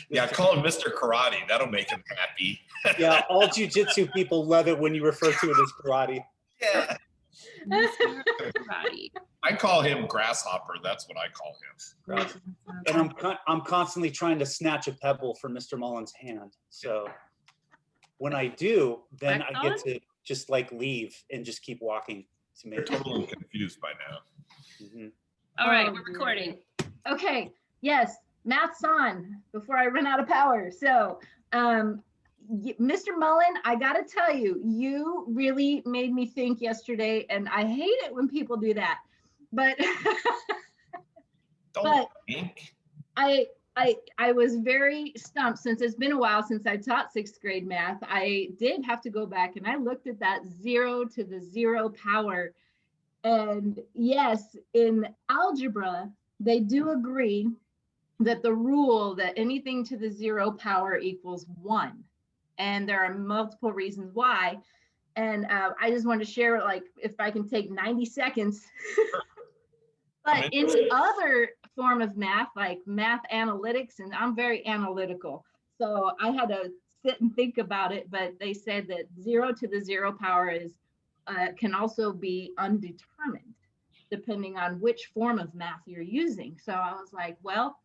Yeah, call him Mr. Karate. That'll make him happy. Yeah, all jiu-jitsu people love it when you refer to it as karate. Yeah. Mr. Karate. I call him Grasshopper. That's what I call him. And I'm constantly trying to snatch a pebble from Mr. Mullen's hand. So when I do, then I get to just like leave and just keep walking. You're totally confused by now. Mm-hmm. All right, we're recording. Okay, yes, math's on before I run out of power. So, Mr. Mullen, I gotta tell you, you really made me think yesterday, and I hate it when people do that. But, Don't think. I was very stumped since it's been a while since I taught 6th grade math. I did have to go back and I looked at that 0 to the 0 power. And yes, in algebra, they do agree that the rule that anything to the 0 power equals 1. And there are multiple reasons why. And I just wanted to share, like, if I can take 90 seconds. But any other form of math, like math analytics, and I'm very analytical, so I had to sit and think about it, but they said that 0 to the 0 power is can also be undetermined depending on which form of math you're using. So I was like, well,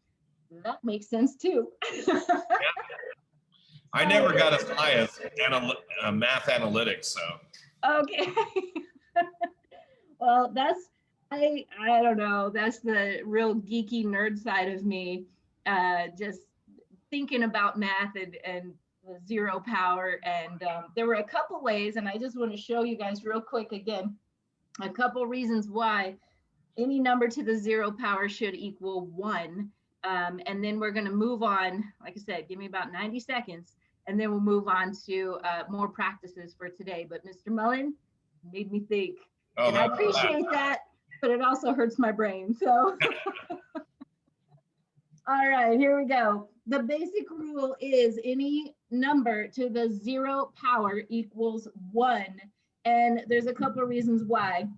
that makes sense too. Yeah. I never got as high as math analytics, so. Okay. Well, that's, I don't know, that's the real geeky nerd side of me, just thinking about math and the 0 power. And there were a couple ways, and I just want to show you guys real quick again, a couple reasons why any number to the 0 power should equal 1. And then we're going to move on, like I said, give me about 90 seconds, and then we'll move on to more practices for today. But Mr. Mullen made me think, and I appreciate that, but it also hurts my brain. So, all right, here we go. The basic rule is any number to the 0 power equals 1. And there's a couple of reasons why.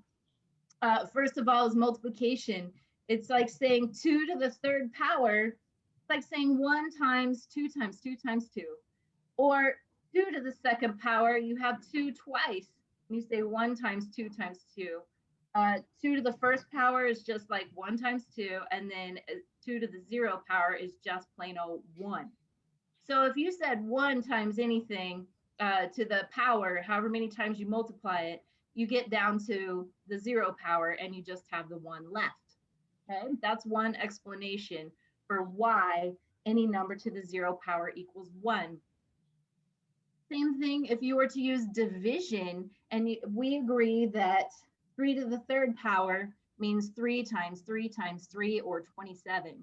First of all is multiplication. It's like saying 2 to the 3rd power. It's like saying 1 times 2 times 2 times 2. Or 2 to the 2nd power, you have 2 twice. You say 1 times 2 times 2. 2 to the 1st power is just like 1 times 2, and then 2 to the 0 power is just plain old 1. So if you said 1 times anything to the power, however many times you multiply it, you get down to the 0 power and you just have the 1 left. Okay, that's one explanation for why any number to the 0 power equals 1. Same thing if you were to use division, and we agree that 3 to the 3rd power means 3 times 3 times 3, or 27.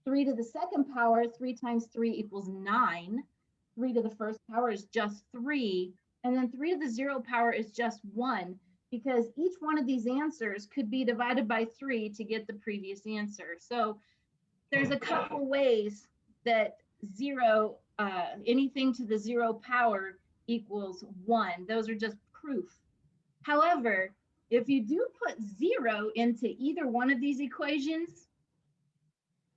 3 to the 2nd power, 3 times 3 equals 9. 3 to the 1st power is just 3. And then 3 to the 0 power is just 1, because each one of these answers could be divided by 3 to get the previous answer. So there's a couple ways that anything to the 0 power equals 1. Those are just proof. However, if you do put 0 into either one of these equations,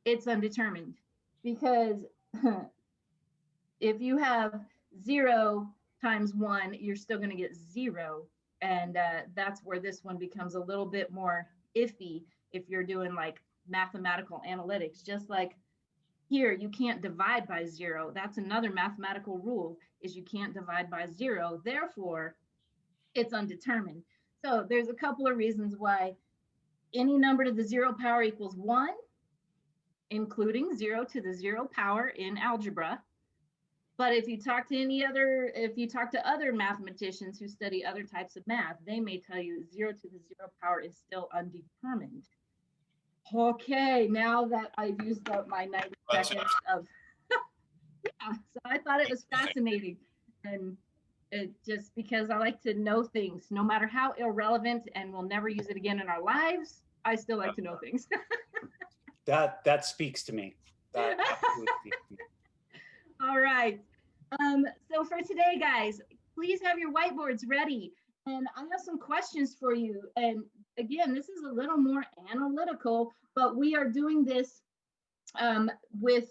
it's undetermined, because if you have 0 times 1, you're still going to get 0. And that's where this one becomes a little bit more iffy if you're doing like mathematical analytics. Just like here, you can't divide by 0. That's another mathematical rule, is you can't divide by 0. Therefore, it's undetermined. So there's a couple of reasons why any number to the 0 power equals 1, including 0 to the 0 power in algebra. But if you talk to other mathematicians who study other types of math, they may tell you 0 to the 0 power is still undetermined. Okay, now that I've used up my 90 seconds of, yeah, so I thought it was fascinating. And it just because I like to know things, no matter how irrelevant, and we'll never use it again in our lives, I still like to know things. That speaks to me. That absolutely speaks to me. All right. So for today, guys, please have your whiteboards ready. And I have some questions for you. And again, this is a little more analytical, but we are doing this with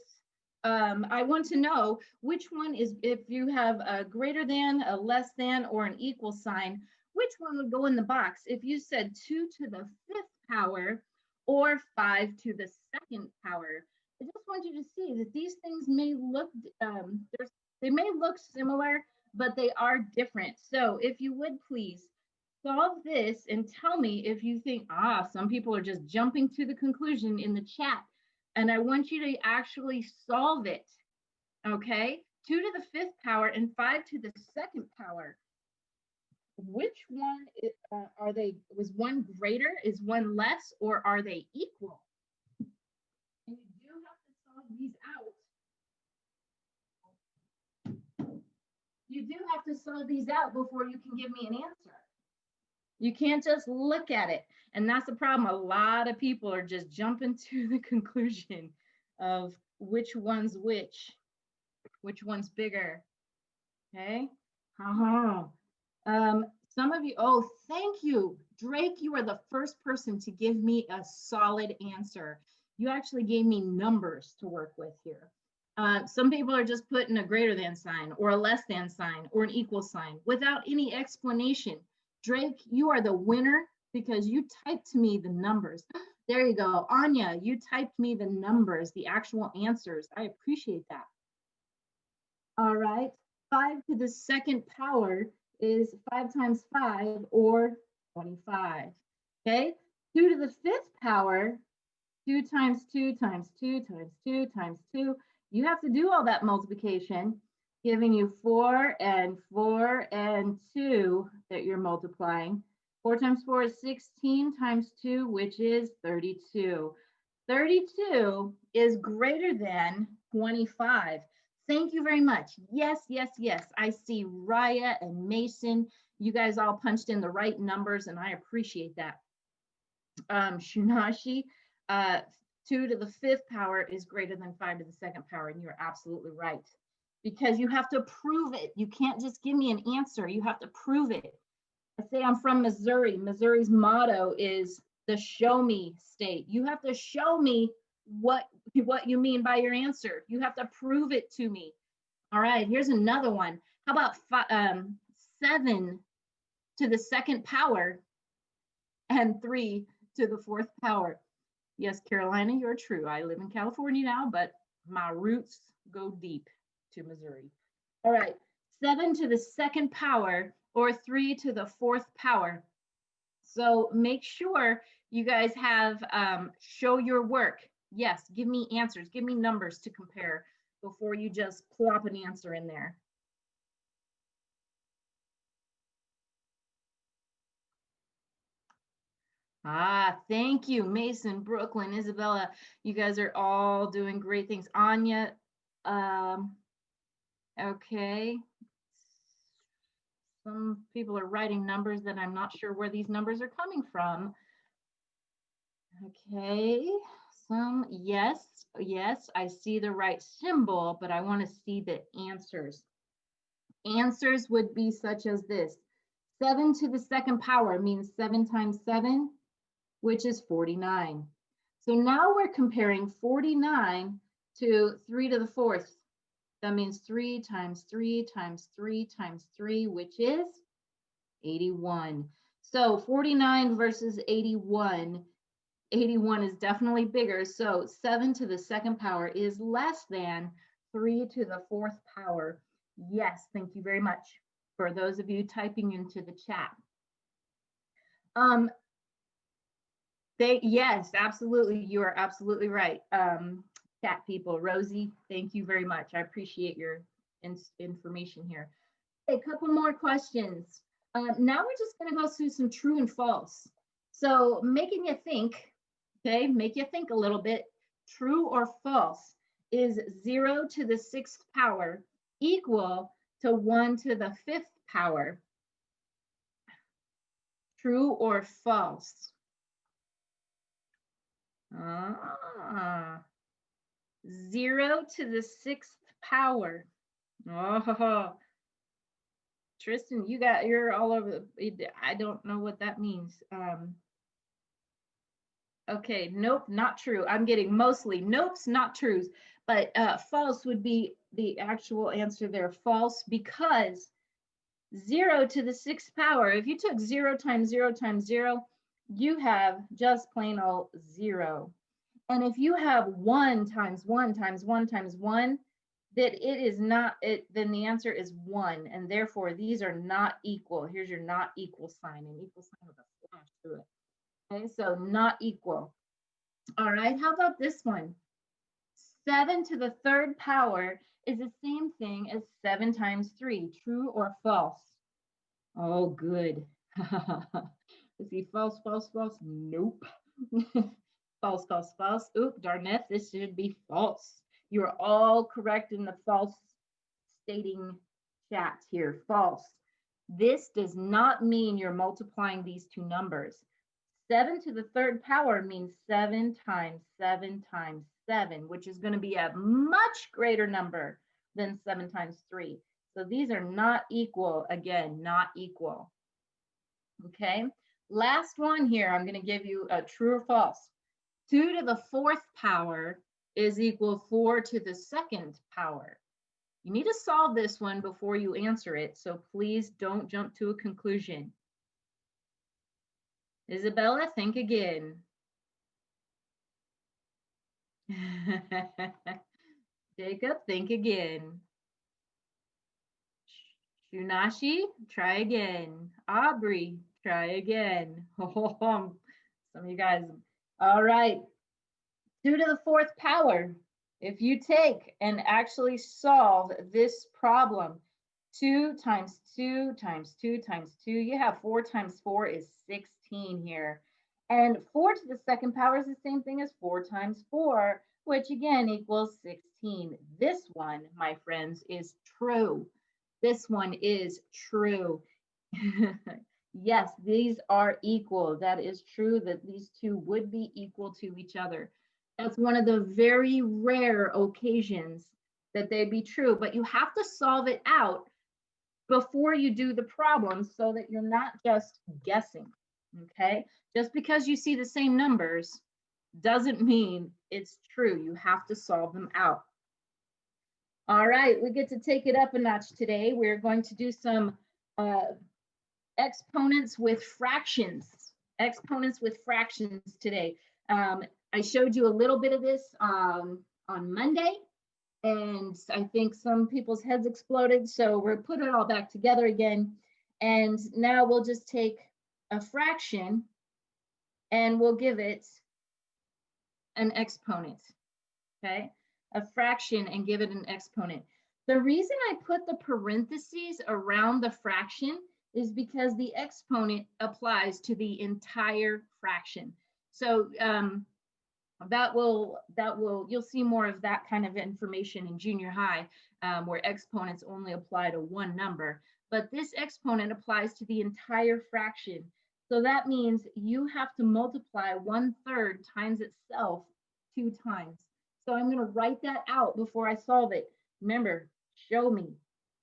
I want to know which one is, if you have a greater than, a less than, or an equal sign, which one would go in the box? If you said 2 to the 5th power or 5 to the 2nd power. I just want you to see that these things may look, they may look similar, but they are different. So if you would please solve this and tell me if you think, some people are just jumping to the conclusion in the chat. And I want you to actually solve it, okay? 2 to the 5th power and 5 to the 2nd power. Which one are they? Was one greater? Is one less? Or are they equal? And you do have to solve these out. You do have to solve these out before you can give me an answer. You can't just look at it. And that's the problem. A lot of people are just jumping to the conclusion of which one's which one's bigger. Okay. Some of you, thank you. Drake, you are the first person to give me a solid answer. You actually gave me numbers to work with here. Some people are just putting a greater than sign or a less than sign or an equal sign without any explanation. Drake, you are the winner because you typed to me the numbers. There you go. Anya, you typed me the numbers, the actual answers. I appreciate that. All right. 5 to the 2nd power is 5 times 5 or 25. Okay. 2 to the 5th power, 2 times 2 times 2 times 2 times 2. You have to do all that multiplication, giving you 4 and 4 and 2 that you're multiplying. 4 times 4 is 16 times 2, which is 32. 32 is greater than 25. Thank you very much. Yes, yes, yes. I see Raya and Mason. You guys all punched in the right numbers, and I appreciate that. Shunashi, 2 to the 5th power is greater than 5 to the 2nd power, and you're absolutely right. Because you have to prove it. You can't just give me an answer. You have to prove it. I say I'm from Missouri. Missouri's motto is the show me state. You have to show me what you mean by your answer. You have to prove it to me. All right, here's another one. How about 7 to the 2nd power and 3 to the 4th power? Yes, Carolina, you're true. I live in California now, but my roots go deep to Missouri. All right, 7 to the 2nd power or 3 to the 4th power. So make sure you guys have show your work. Yes, give me answers, give me numbers to compare before you just plop an answer in there. Thank you, Mason, Brooklyn, Isabella. You guys are all doing great things. Anya, okay. Some people are writing numbers that I'm not sure where these numbers are coming from. Okay, yes, I see the right symbol, but I want to see the answers. Answers would be such as this. 7 to the 2nd power means 7 times 7, which is 49. So now we're comparing 49 to 3 to the 4th. That means 3 times 3 times 3 times 3, which is 81. So 49 versus 81. 81 is definitely bigger. So 7 to the 2nd power is less than 3 to the 4th power. Yes, thank you very much for those of you typing into the chat. Yes, absolutely. You are absolutely right. Chat people, Rosie, thank you very much. I appreciate your information here. Okay, a couple more questions. Now we're just going to go through some true and false. So making you think, okay, make you think a little bit. True or false? Is 0 to the 6th power equal to 1 to the 5th power? True or false? 0 to the 6th power. Oh, Tristan, you're all over. I don't know what that means. Okay, nope, not true. I'm getting mostly nopes, not trues. But false would be the actual answer there, false, because 0 to the 6th power, if you took 0 times 0 times 0, you have just plain old 0. And if you have 1 times 1 times 1 times 1, that it is not it, then the answer is 1, and therefore these are not equal. Here's your not equal sign, an equal sign with a slash through it. Okay, so not equal. All right, how about this one? 7 to the 3rd power is the same thing as 7 times 3, true or false? Oh, good. Is he false, false, false? Nope. False, false, false. Oop, darneth, this should be false. You're all correct in the false stating chat here. False. This does not mean you're multiplying these two numbers. 7 to the 3rd power means 7 times 7 times 7, which is going to be a much greater number than 7 times 3. So these are not equal. Again, not equal. Okay. Last one here, I'm going to give you a true or false. 2 to the 4th power is equal 4 to the 2nd power. You need to solve this one before you answer it, so please don't jump to a conclusion. Isabella, think again. Jacob, think again. Shunashi, try again. Aubrey, try again. Some of you guys. All right. 2 to the 4th power. If you take and actually solve this problem, 2 times 2 times 2 times 2, you have 4 times 4 is 16 here. And 4 to the 2nd power is the same thing as 4 times 4, which again equals 16. This one, my friends, is true. This one is true. Yes, these are equal. That is true that these two would be equal to each other. That's one of the very rare occasions that they'd be true, but you have to solve it out before you do the problem so that you're not just guessing, okay? Just because you see the same numbers doesn't mean it's true. You have to solve them out. All right, we get to take it up a notch today. We're going to do some exponents with fractions. Exponents with fractions today. I showed you a little bit of this on Monday, and I think some people's heads exploded. So we're putting it all back together again. And now we'll just take a fraction and we'll give it an exponent, okay? A fraction and give it an exponent. The reason I put the parentheses around the fraction is because the exponent applies to the entire fraction. So you'll see more of that kind of information in junior high, where exponents only apply to one number, but this exponent applies to the entire fraction. So that means you have to multiply 1/3 times itself 2 times. So I'm going to write that out before I solve it. Remember, show me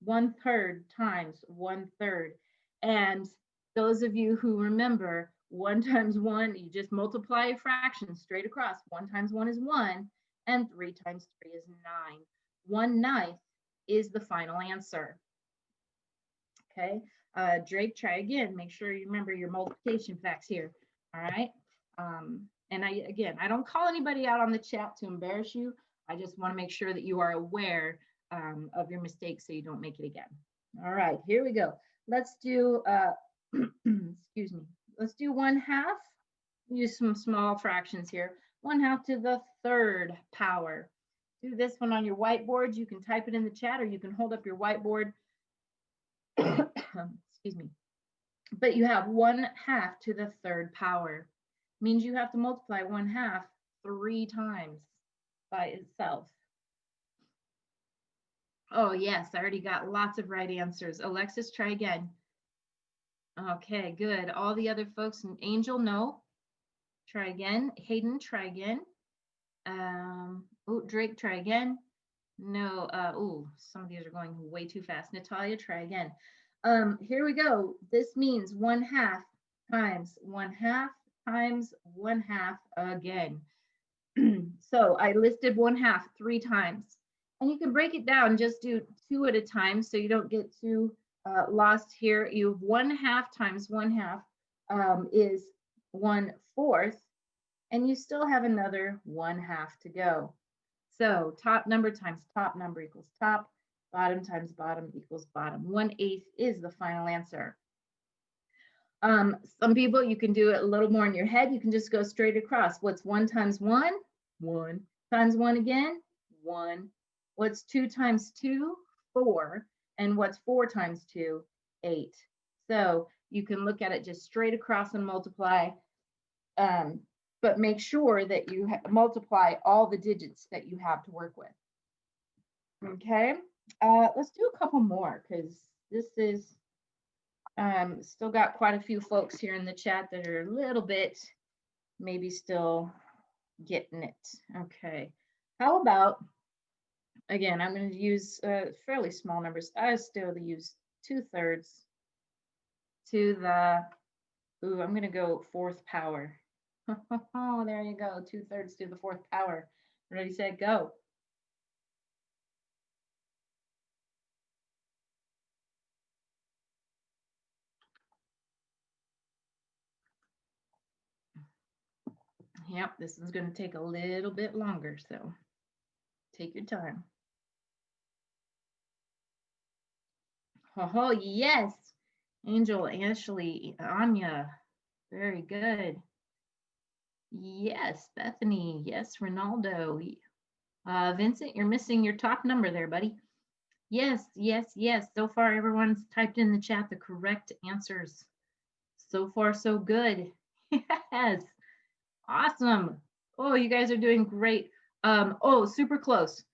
1/3 times 1/3. And those of you who remember 1 times 1, you just multiply a fraction straight across. 1 times 1 is 1, and 3 times 3 is 9. 1/9 is the final answer. Okay, Drake, try again. Make sure you remember your multiplication facts here. All right. And I don't call anybody out on the chat to embarrass you. I just want to make sure that you are aware of your mistakes so you don't make it again. All right, here we go. Let's do, excuse me. Let's do 1/2. Use some small fractions here. 1/2 to the 3rd power. Do this one on your whiteboard. You can type it in the chat or you can hold up your whiteboard. Excuse me. But you have 1/2 to the 3rd power. Means you have to multiply 1/2 3 times by itself. Oh yes, I already got lots of right answers. Alexis, try again. Okay, good. All the other folks, Angel, no. Try again. Hayden, try again. Oh, Drake, try again. No, oh, some of these are going way too fast. Natalia, try again. Here we go. This means 1/2 times 1/2 times 1/2 again. So I listed 1/2 3 times. And you can break it down, just do 2 at a time so you don't get too lost here. You have 1/2 times 1/2 is 1/4, and you still have another 1/2 to go. So top number times top number equals top, bottom times bottom equals bottom. 1/8 is the final answer. Some people, you can do it a little more in your head. You can just go straight across. What's 1 times 1? 1 times 1 again? 1. What's 2 times 2? 4. And what's 4 times 2? 8. So you can look at it just straight across and multiply, but make sure that you multiply all the digits that you have to work with. Okay, let's do a couple more because this is still got quite a few folks here in the chat that are a little bit maybe still getting it. Okay, how about, again, I'm going to use fairly small numbers. I still use 2/3 to the, ooh, I'm going to go 4th power. Oh, there you go, 2/3 to the 4th power. Ready, set, go. Yep, this is going to take a little bit longer, so take your time. Oh, yes. Angel, Ashley, Anya, very good. Yes, Bethany, yes, Ronaldo. Vincent, you're missing your top number there, buddy. Yes, yes, yes. So far, everyone's typed in the chat the correct answers. So far, so good. Yes. Awesome. Oh, you guys are doing great. Oh, super close.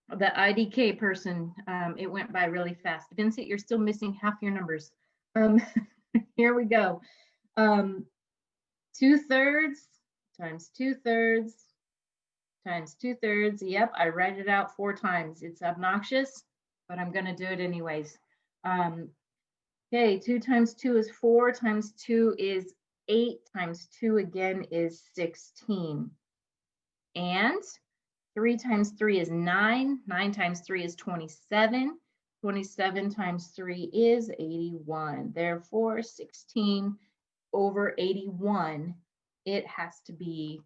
The IDK person, it went by really fast. Vincent, you're still missing half your numbers. Here we go. 2/3 times 2/3 times 2/3. Yep, I write it out 4 times. It's obnoxious, but I'm going to do it anyways. Okay, 2 times 2 is 4, times 2 is 8, times 2 again is 16. And 3 times 3 is 9, 9 times 3 is 27, 27 times 3 is 81. Therefore, 16 over 81, it has to be,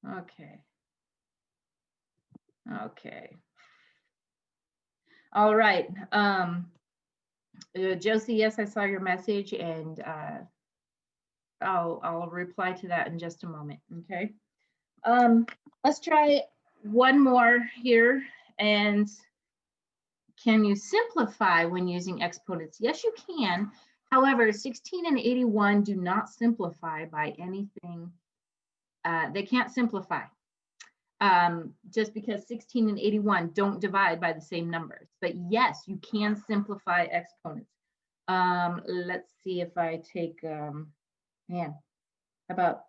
okay. Okay. All right. Josie, yes, I saw your message, and I'll reply to that in just a moment. Okay. Let's try one more here. And can you simplify when using exponents? Yes, you can. However, 16 and 81 do not simplify by anything. They can't simplify. Just because 16 and 81 don't divide by the same numbers. But yes, you can simplify exponents. Let's see if I take, about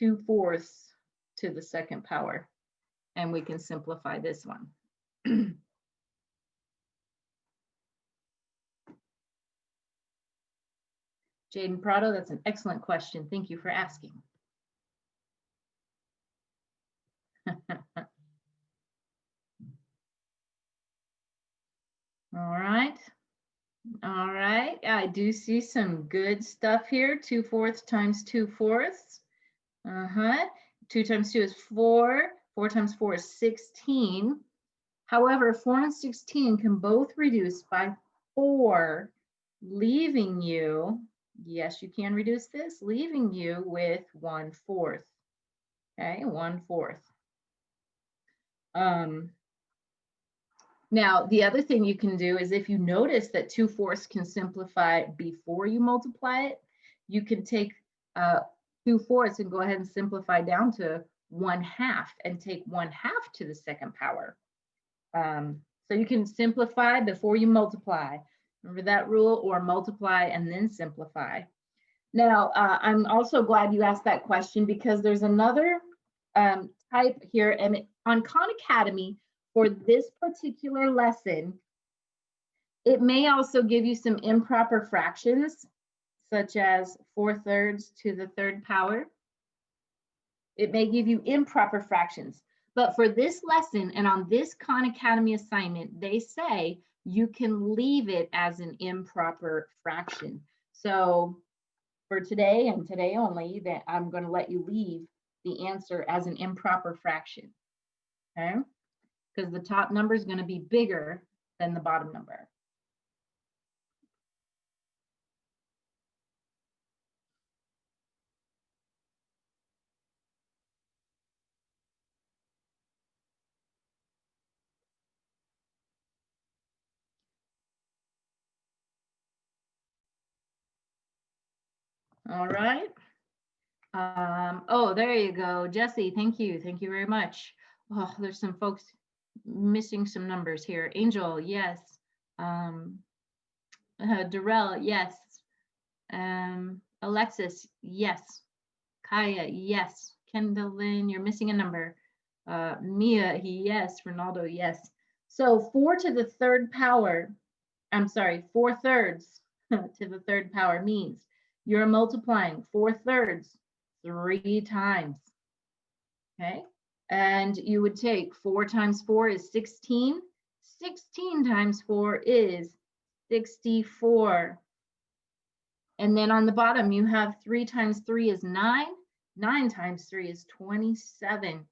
2/4 to the 2nd power, and we can simplify this one. Jaden Prado, that's an excellent question. Thank you for asking. All right. All right. I do see some good stuff here. 2/4 times 2/4. 2 times 2 is 4. 4 times 4 is 16. However, 4 and 16 can both reduce by 4, leaving you, yes, you can reduce this, leaving you with 1/4. Okay, 1/4. Now, the other thing you can do is if you notice that 2/4 can simplify before you multiply it, you can take 2/4 and go ahead and simplify down to 1/2 and take 1/2 to the 2nd power. So you can simplify before you multiply. Remember that rule, or multiply and then simplify. Now, I'm also glad you asked that question because there's another type here, and on Khan Academy, for this particular lesson, it may also give you some improper fractions. such as 4/3 to the third power. It may give you improper fractions, but for this lesson and on this Khan Academy assignment, they say you can leave it as an improper fraction. So for today and today only, that I'm going to let you leave the answer as an improper fraction, okay? Because the top number is going to be bigger than the bottom number. All right. Oh, there you go. Jesse, thank you. Thank you very much. Oh, there's some folks missing some numbers here. Angel, yes. Darrell, yes. Alexis, yes. Kaya, yes. Kendallin, you're missing a number. Mia, yes. Ronaldo, yes. So 4 to the third power, I'm sorry, 4/3 to the third power means you're multiplying 4/3 3 times, okay? And you would take 4 times 4 is 16. 16 times 4 is 64. And then on the bottom, you have 3 times 3 is 9. 9 times 3 is 27.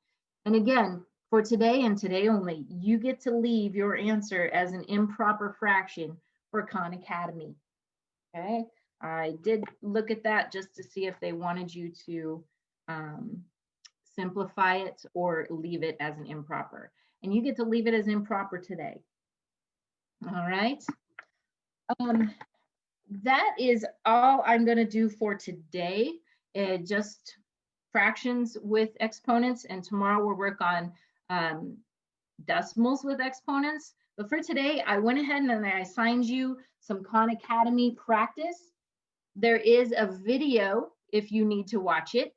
And again, for today and today only, you get to leave your answer as an improper fraction for Khan Academy, okay? I did look at that just to see if they wanted you to simplify it or leave it as an improper. And you get to leave it as improper today. All right. That is all I'm going to do for today. Just fractions with exponents, and tomorrow we'll work on decimals with exponents. But for today, I went ahead and I assigned you some Khan Academy practice. There is a video if you need to watch it.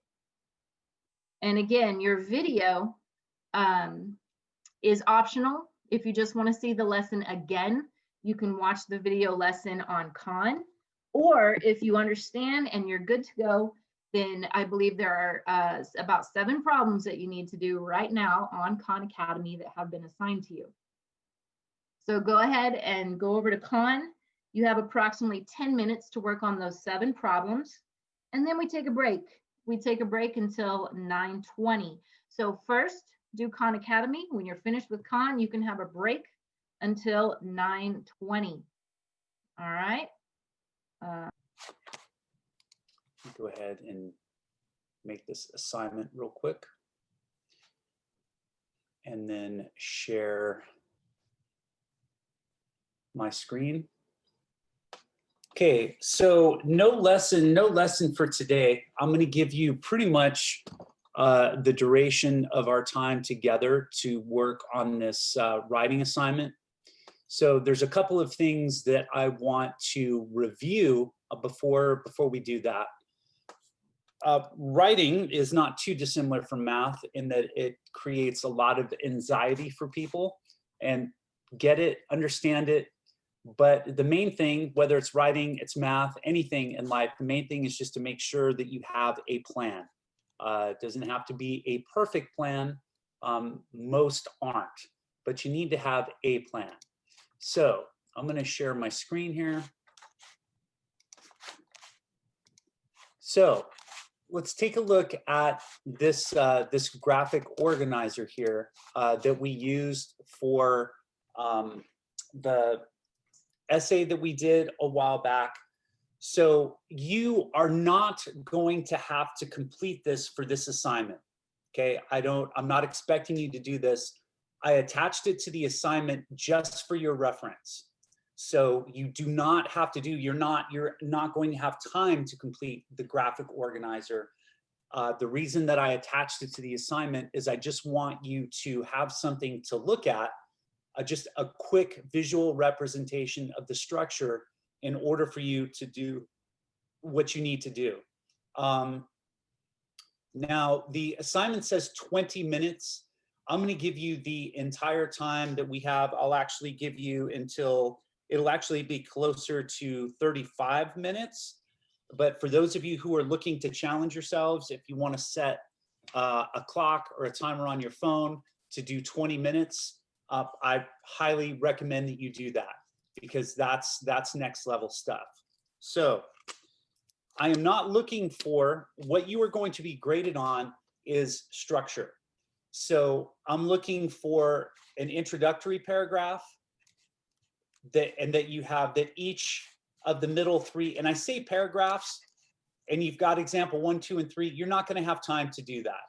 And again, your video is optional. If you just want to see the lesson again, you can watch the video lesson on Khan. Or if you understand and you're good to go, then I believe there are about 7 problems that you need to do right now on Khan Academy that have been assigned to you. So go ahead and go over to Khan. You have approximately 10 minutes to work on those 7 problems. And then we take a break. We take a break until 9:20. So first, do Khan Academy. When you're finished with Khan, you can have a break until 9:20. All right. Go ahead and make this assignment real quick. And then share my screen. Okay, so no lesson for today. I'm going to give you pretty much the duration of our time together to work on this writing assignment. So there's a couple of things that I want to review before we do that. Writing is not too dissimilar from math in that it creates a lot of anxiety for people, and get it, understand it. But the main thing, whether it's writing, it's math, anything in life, the main thing is just to make sure that you have a plan. It doesn't have to be a perfect plan. Most aren't, but you need to have a plan. So I'm going to share my screen here. So let's take a look at this, this graphic organizer here that we used for the essay that we did a while back. So you are not going to have to complete this for this assignment. Okay, I'm not expecting you to do this. I attached it to the assignment just for your reference. So you do not have to do, you're not going to have time to complete the graphic organizer. The reason that I attached it to the assignment is I just want you to have something to look at, just a quick visual representation of the structure in order for you to do what you need to do. Now, the assignment says 20 minutes. I'm going to give you the entire time that we have. I'll actually give you until, it'll actually be closer to 35 minutes. But for those of you who are looking to challenge yourselves, if you want to set a clock or a timer on your phone to do 20 minutes, I highly recommend that you do that, because that's next level stuff. So I am not looking for, what you are going to be graded on is structure. So I'm looking for an introductory paragraph that you have, that each of the middle three, and I say paragraphs, and you've got example 1, 2, and 3, you're not going to have time to do that.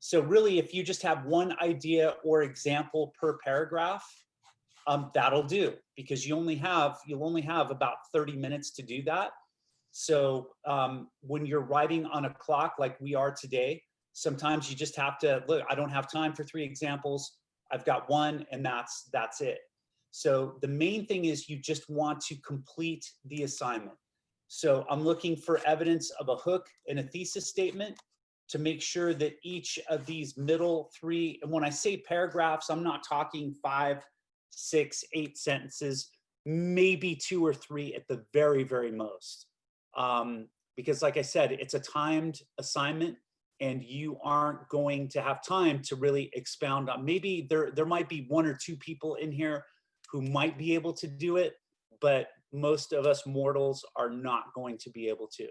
So really, if you just have one idea or example per paragraph, that'll do, because you'll only have about 30 minutes to do that. So when you're writing on a clock like we are today, sometimes you just have to look, I don't have time for 3 examples. I've got one, and that's it. So the main thing is you just want to complete the assignment. So I'm looking for evidence of a hook and a thesis statement to make sure that each of these middle 3, and when I say paragraphs, I'm not talking 5, 6, 8 sentences, maybe 2 or 3 at the very, very most. Because like I said, it's a timed assignment, and you aren't going to have time to really expound on. Maybe there might be 1 or 2 people in here who might be able to do it, but most of us mortals are not going to be able to.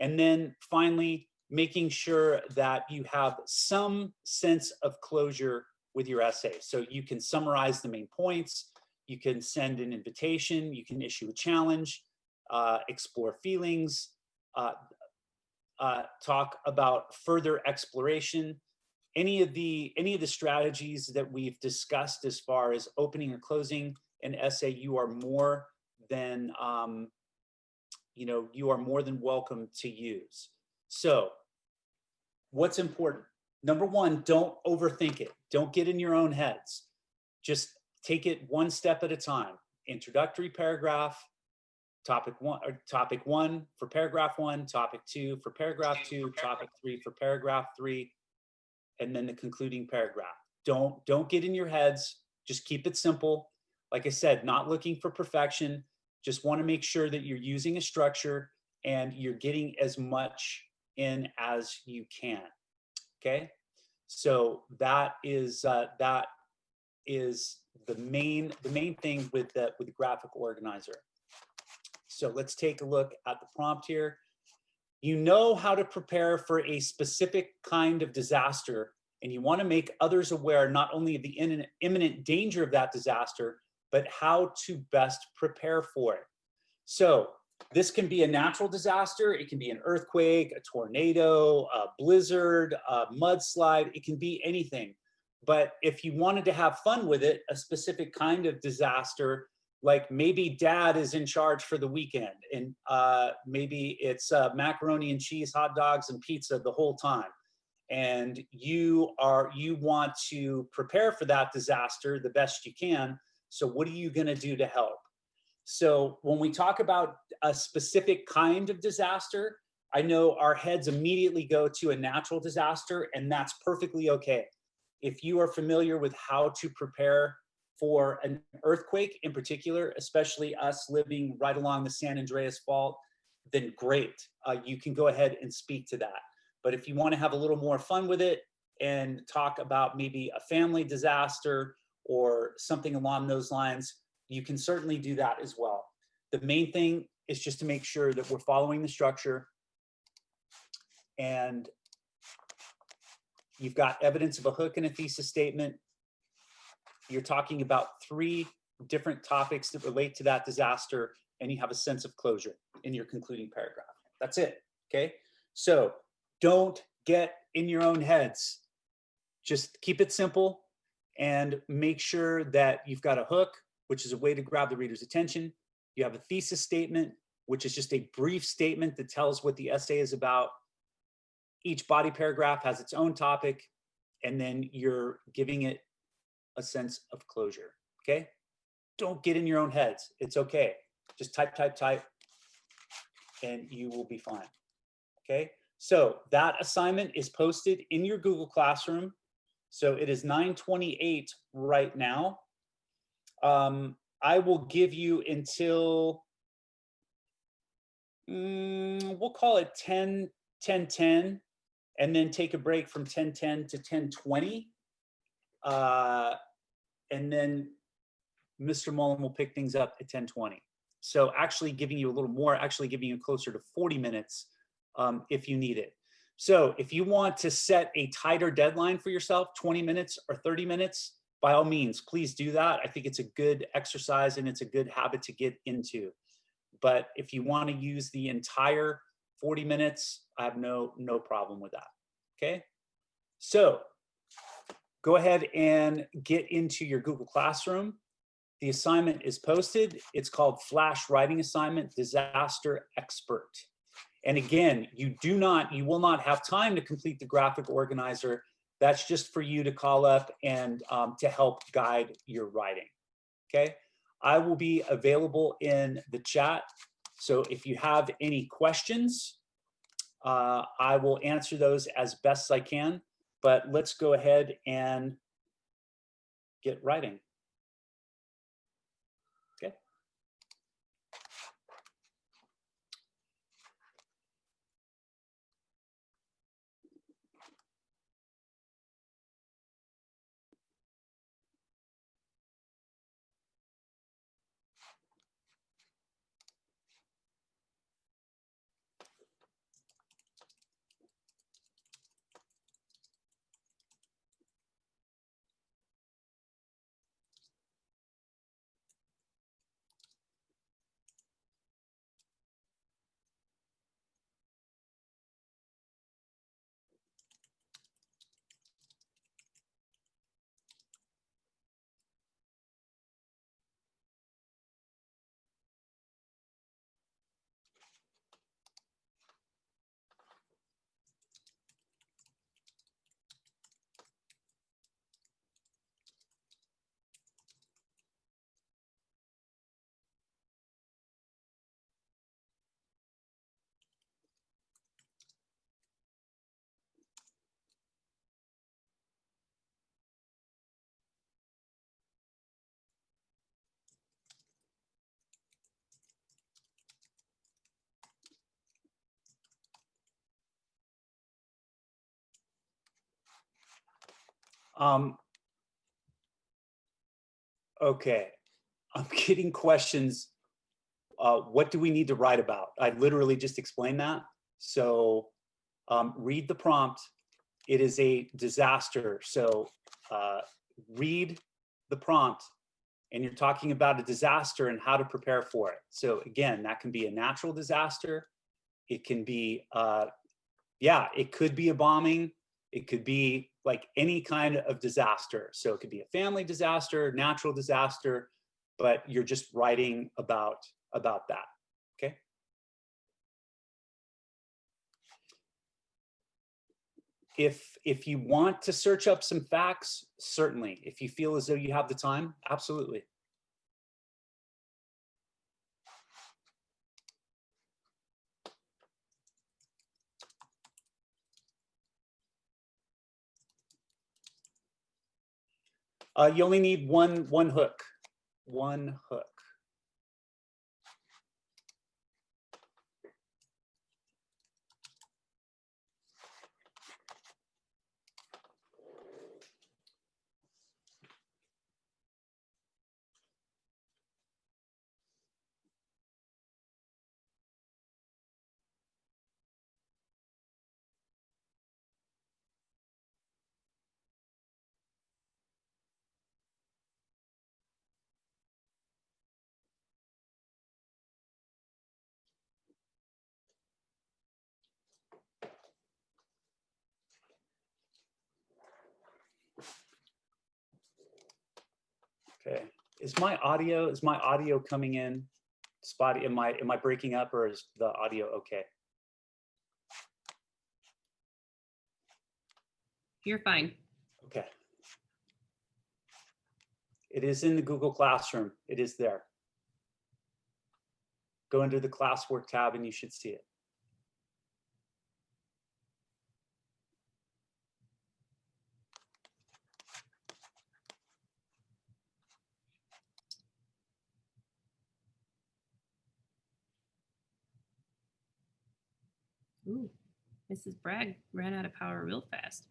And then finally, making sure that you have some sense of closure with your essay. So you can summarize the main points, you can send an invitation, you can issue a challenge, explore feelings, talk about further exploration. Any of the strategies that we've discussed as far as opening or closing an essay, you are more than you are more than welcome to use. So what's important? Number 1, don't overthink it. Don't get in your own heads. Just take it one step at a time. Introductory paragraph, topic 1 for paragraph 1, topic 2 for paragraph 2, topic 3 for paragraph 3, and then the concluding paragraph. Don't get in your heads. Just keep it simple. Like I said, not looking for perfection. Just want to make sure that you're using a structure and you're getting as much in as you can. Okay, so that is the main thing with the graphic organizer. So let's take a look at the prompt here. You know how to prepare for a specific kind of disaster, and you want to make others aware not only of the imminent danger of that disaster, but how to best prepare for it. So this can be a natural disaster. It can be an earthquake, a tornado, a blizzard, a mudslide. It can be anything. But if you wanted to have fun with it, a specific kind of disaster, like maybe dad is in charge for the weekend, and maybe it's macaroni and cheese, hot dogs, and pizza the whole time. And you want to prepare for that disaster the best you can. So what are you going to do to help? So when we talk about a specific kind of disaster, I know our heads immediately go to a natural disaster, and that's perfectly okay. If you are familiar with how to prepare for an earthquake in particular, especially us living right along the San Andreas Fault, then great. You can go ahead and speak to that. But if you want to have a little more fun with it and talk about maybe a family disaster or something along those lines, you can certainly do that as well. The main thing is just to make sure that we're following the structure, and you've got evidence of a hook and a thesis statement. You're talking about 3 different topics that relate to that disaster, and you have a sense of closure in your concluding paragraph. That's it, okay? So don't get in your own heads. Just keep it simple and make sure that you've got a hook, which is a way to grab the reader's attention. You have a thesis statement, which is just a brief statement that tells what the essay is about. Each body paragraph has its own topic, and then you're giving it a sense of closure, okay? Don't get in your own heads. It's okay. Just type, and you will be fine, okay? So that assignment is posted in your Google Classroom. So it is 9:28 right now. I will give you until We'll call it 10, 10, 10, and then take a break from 10, 10 to 10, 20. And then Mr. Mullen will pick things up at 10, 20. So actually giving you a little more, actually giving you closer to 40 minutes if you need it. So if you want to set a tighter deadline for yourself, 20 minutes or 30 minutes, by all means, please do that. I think it's a good exercise and it's a good habit to get into. But if you want to use the entire 40 minutes, I have no problem with that. Okay. So go ahead and get into your Google Classroom. The assignment is posted. It's called Flash Writing Assignment Disaster Expert. And again, you will not have time to complete the graphic organizer. That's just for you to call up and to help guide your writing. Okay. I will be available in the chat. So if you have any questions, I will answer those as best I can, but let's go ahead and get writing. Okay. Okay, I'm getting questions. What do we need to write about? I literally just explained that. So read the prompt. It is a disaster. So read the prompt and you're talking about a disaster and how to prepare for it. So again, that can be a natural disaster. It can be, it could be a bombing. It could be like any kind of disaster. So it could be a family disaster, natural disaster, but you're just writing about that, okay? If you want to search up some facts, certainly. If you feel as though you have the time, absolutely. You only need one hook. One hook. Okay. Is my audio coming in spotty? Am I breaking up or is the audio okay? You're fine. Okay. It is in the Google Classroom. It is there. Go into the classwork tab and you should see it. Ooh, Mrs. Bragg ran out of power real fast.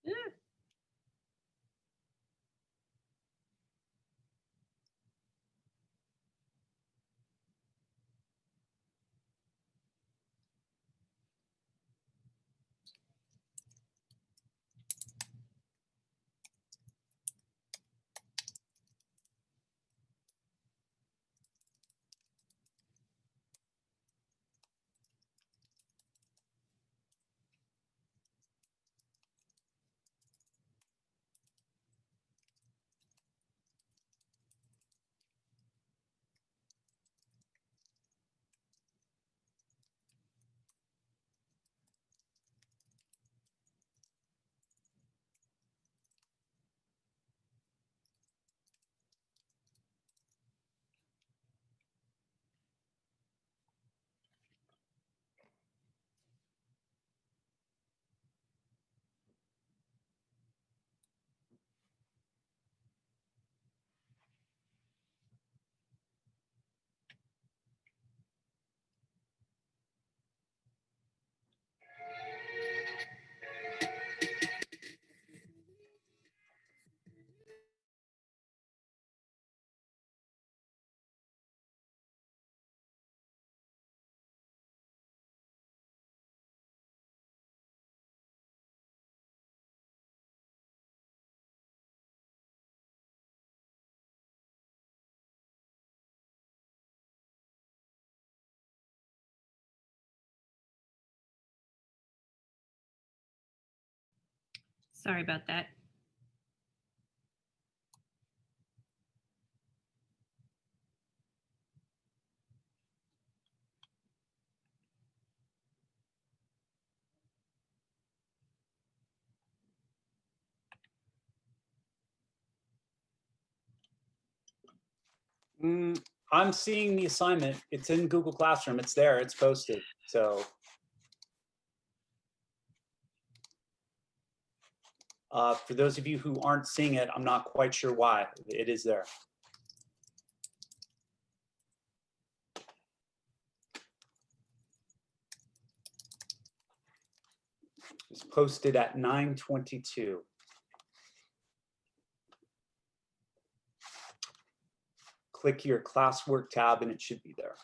Ah, sorry about that. I'm seeing the assignment. It's in Google Classroom. It's there. It's posted. So for those of you who aren't seeing it, I'm not quite sure why. It is there. It's posted at 9:22. Click your classwork tab and it should be there.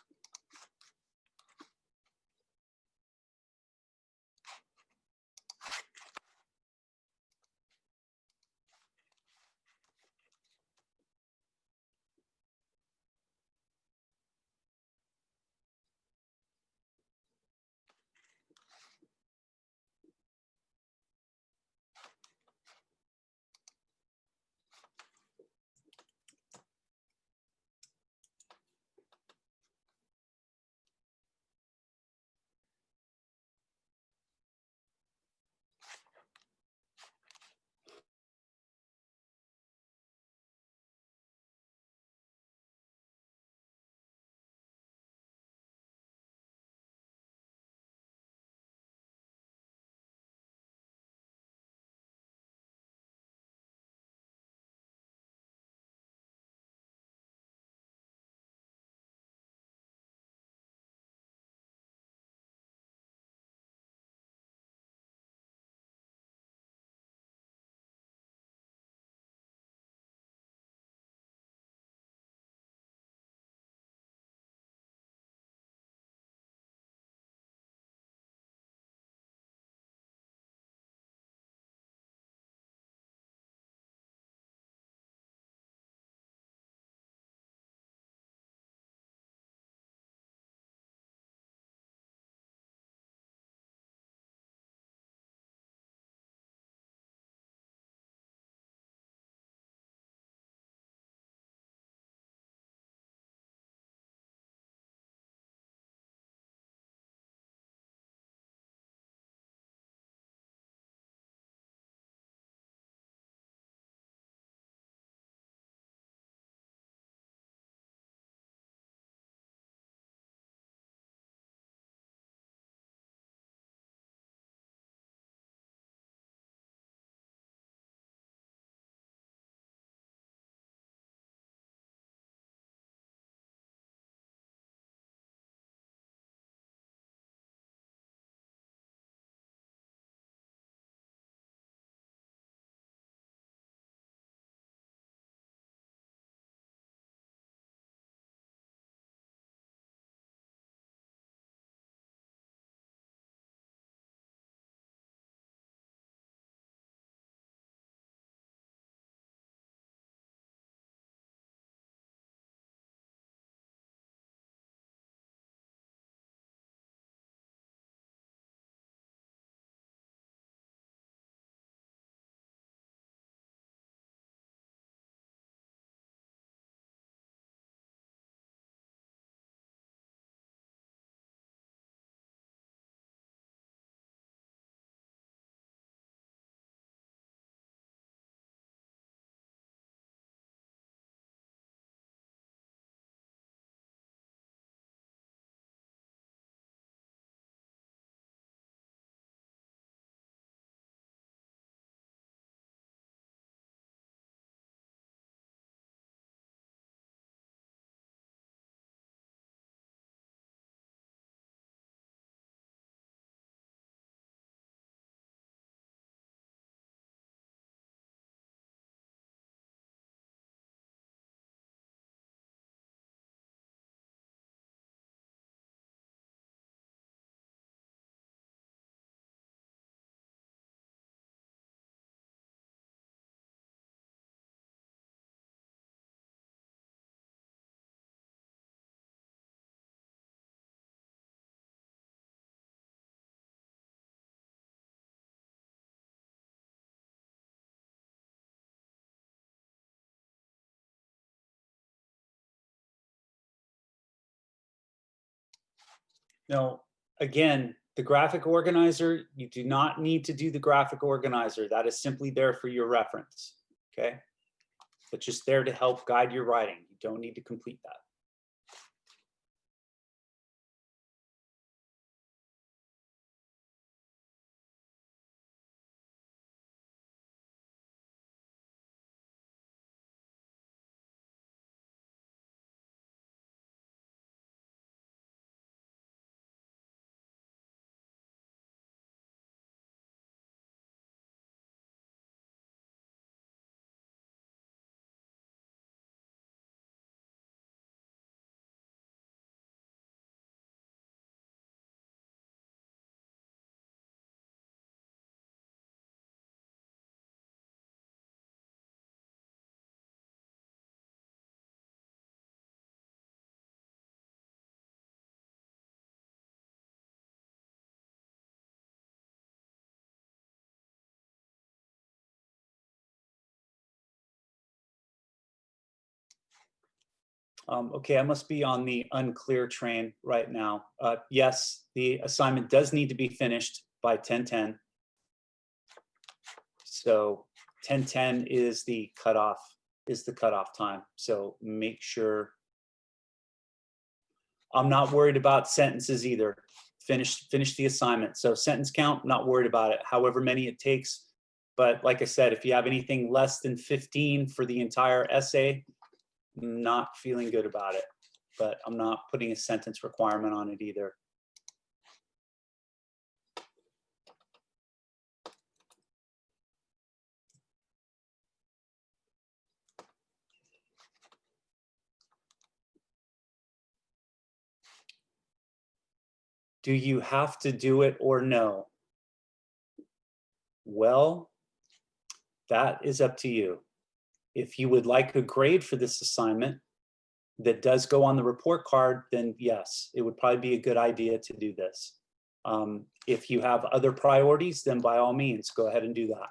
No, again, the graphic organizer, you do not need to do the graphic organizer. That is simply there for your reference, okay? But just there to help guide your writing. You don't need to complete that. Okay, I must be on the unclear train right now. Yes, the assignment does need to be finished by 10:10. So 10:10 is the cutoff time. So make sure. I'm not worried about sentences either. Finish the assignment. So sentence count, not worried about it, however many it takes. But like I said, if you have anything less than 15 for the entire essay, not feeling good about it, but I'm not putting a sentence requirement on it either. Do you have to do it or no? Well, that is up to you. If you would like a grade for this assignment that does go on the report card, then yes, it would probably be a good idea to do this. If you have other priorities, then by all means, go ahead and do that.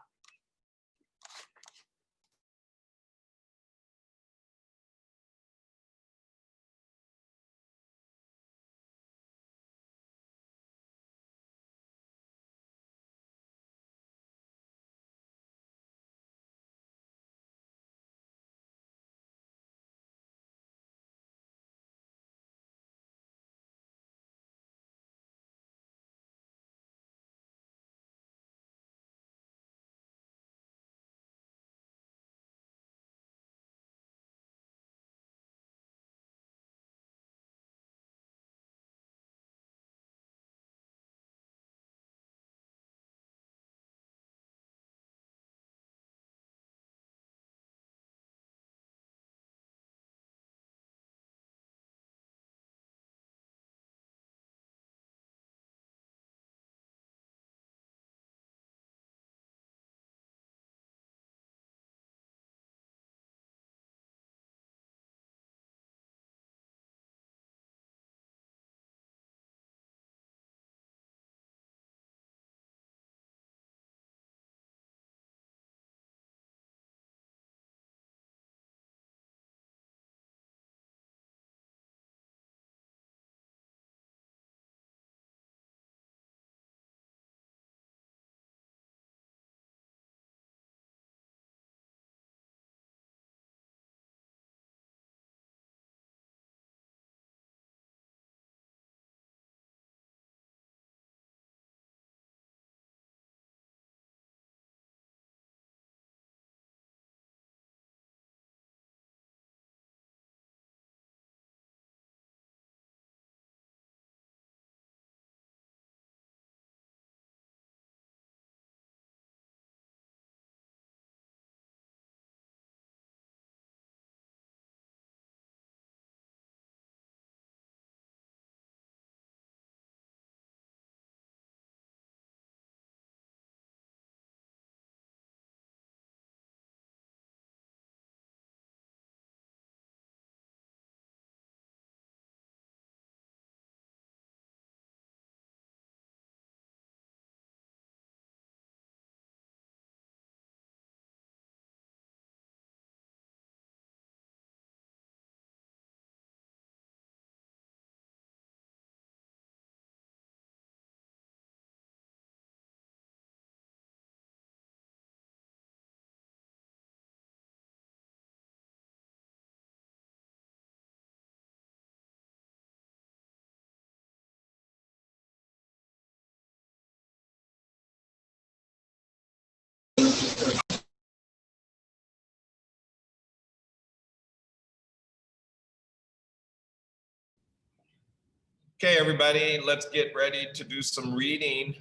Okay, everybody, let's get ready to do some reading.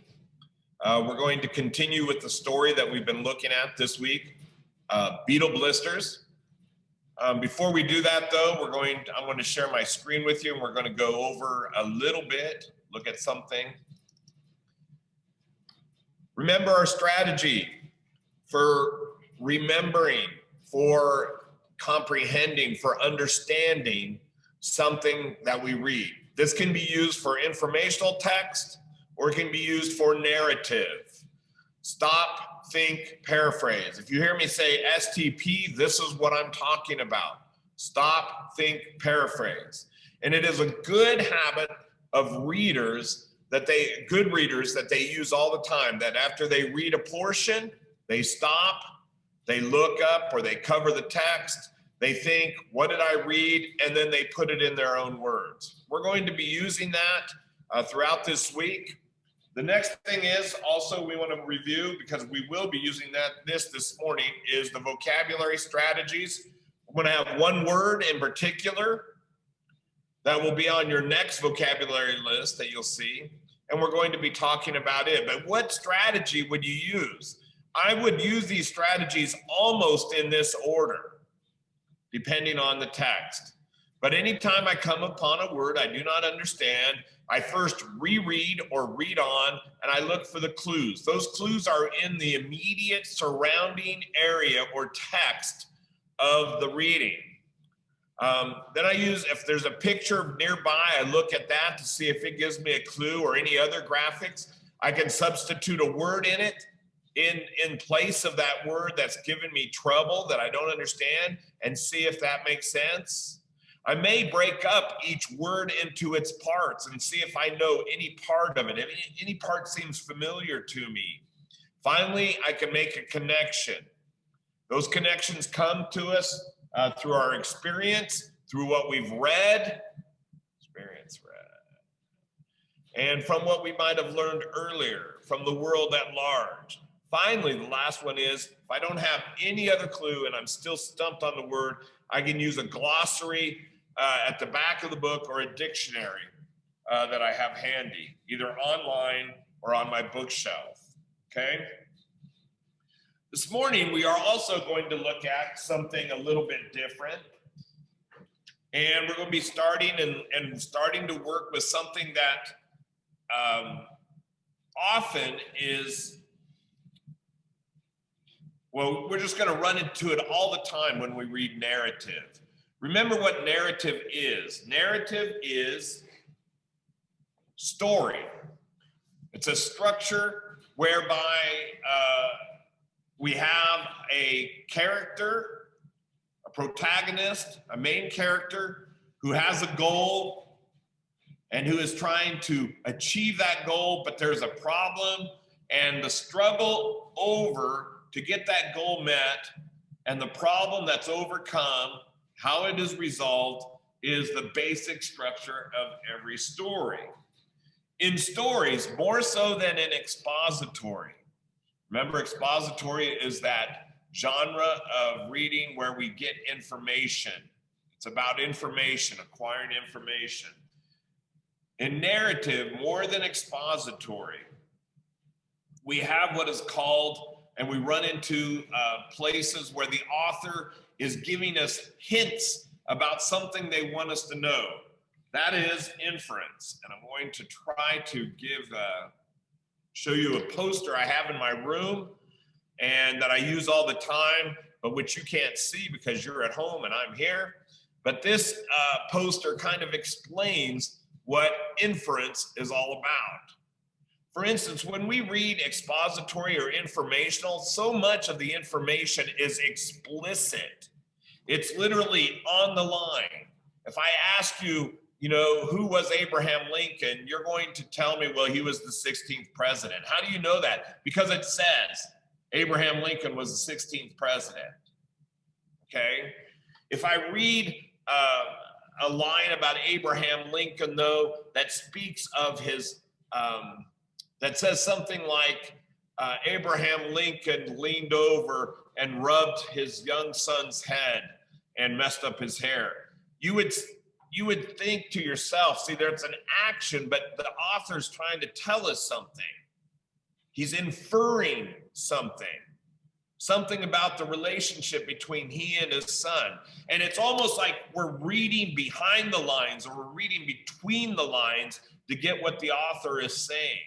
We're going to continue with the story that we've been looking at this week, beetle blisters. Before we do that, though, I'm going to share my screen with you, and we're going to go over a little bit, look at something. Remember our strategy for remembering, for comprehending, for understanding something that we read. This can be used for informational text, or it can be used for narrative. Stop, think, paraphrase. If you hear me say STP, this is what I'm talking about. Stop, think, paraphrase. And it is a good habit of good readers that they use all the time, that after they read a portion, they stop, they look up, or they cover the text. They think, what did I read? And then they put it in their own words. We're going to be using that throughout this week. The next thing is also we want to review, because we will be using this morning, is the vocabulary strategies. I'm going to have one word in particular that will be on your next vocabulary list that you'll see, and we're going to be talking about it. But what strategy would you use? I would use these strategies almost in this order, depending on the text. But anytime I come upon a word I do not understand, I first reread or read on, and I look for the clues. Those clues are in the immediate surrounding area or text of the reading. Then I use, if there's a picture nearby, I look at that to see if it gives me a clue, or any other graphics. I can substitute a word in it, in place of that word that's given me trouble that I don't understand, and see if that makes sense. I may break up each word into its parts and see if I know any part of it. If any part seems familiar to me. Finally, I can make a connection. Those connections come to us through our experience, through what we've read, and from what we might have learned earlier, from the world at large. Finally, the last one is, if I don't have any other clue and I'm still stumped on the word, I can use a glossary at the back of the book, or a dictionary that I have handy, either online or on my bookshelf, okay? This morning, we are also going to look at something a little bit different. And we're going to be starting to work with something that often is, well, we're just going to run into it all the time when we read narrative. Remember what narrative is. Narrative is story. It's a structure whereby we have a character, a protagonist, a main character who has a goal and who is trying to achieve that goal, but there's a problem, and the struggle to get that goal met, and the problem that's overcome, how it is resolved, is the basic structure of every story. In stories, more so than in expository. Remember, expository is that genre of reading where we get information. It's about information, acquiring information. In narrative, more than expository, we have what is called, and we run into places where the author is giving us hints about something they want us to know. That is inference. And I'm going to try to show you a poster I have in my room and that I use all the time, but which you can't see because you're at home and I'm here. But this poster kind of explains what inference is all about. For instance, when we read expository or informational, so much of the information is explicit. It's literally on the line. If I ask you, who was Abraham Lincoln, you're going to tell me, well, he was the 16th president. How do you know that? Because it says Abraham Lincoln was the 16th president, okay? If I read a line about Abraham Lincoln, though, that speaks of his, that says something like, Abraham Lincoln leaned over and rubbed his young son's head and messed up his hair. You you would think to yourself, see, there's an action, but the author's trying to tell us something. He's inferring something about the relationship between he and his son. And it's almost like we're reading behind the lines, or we're reading between the lines to get what the author is saying.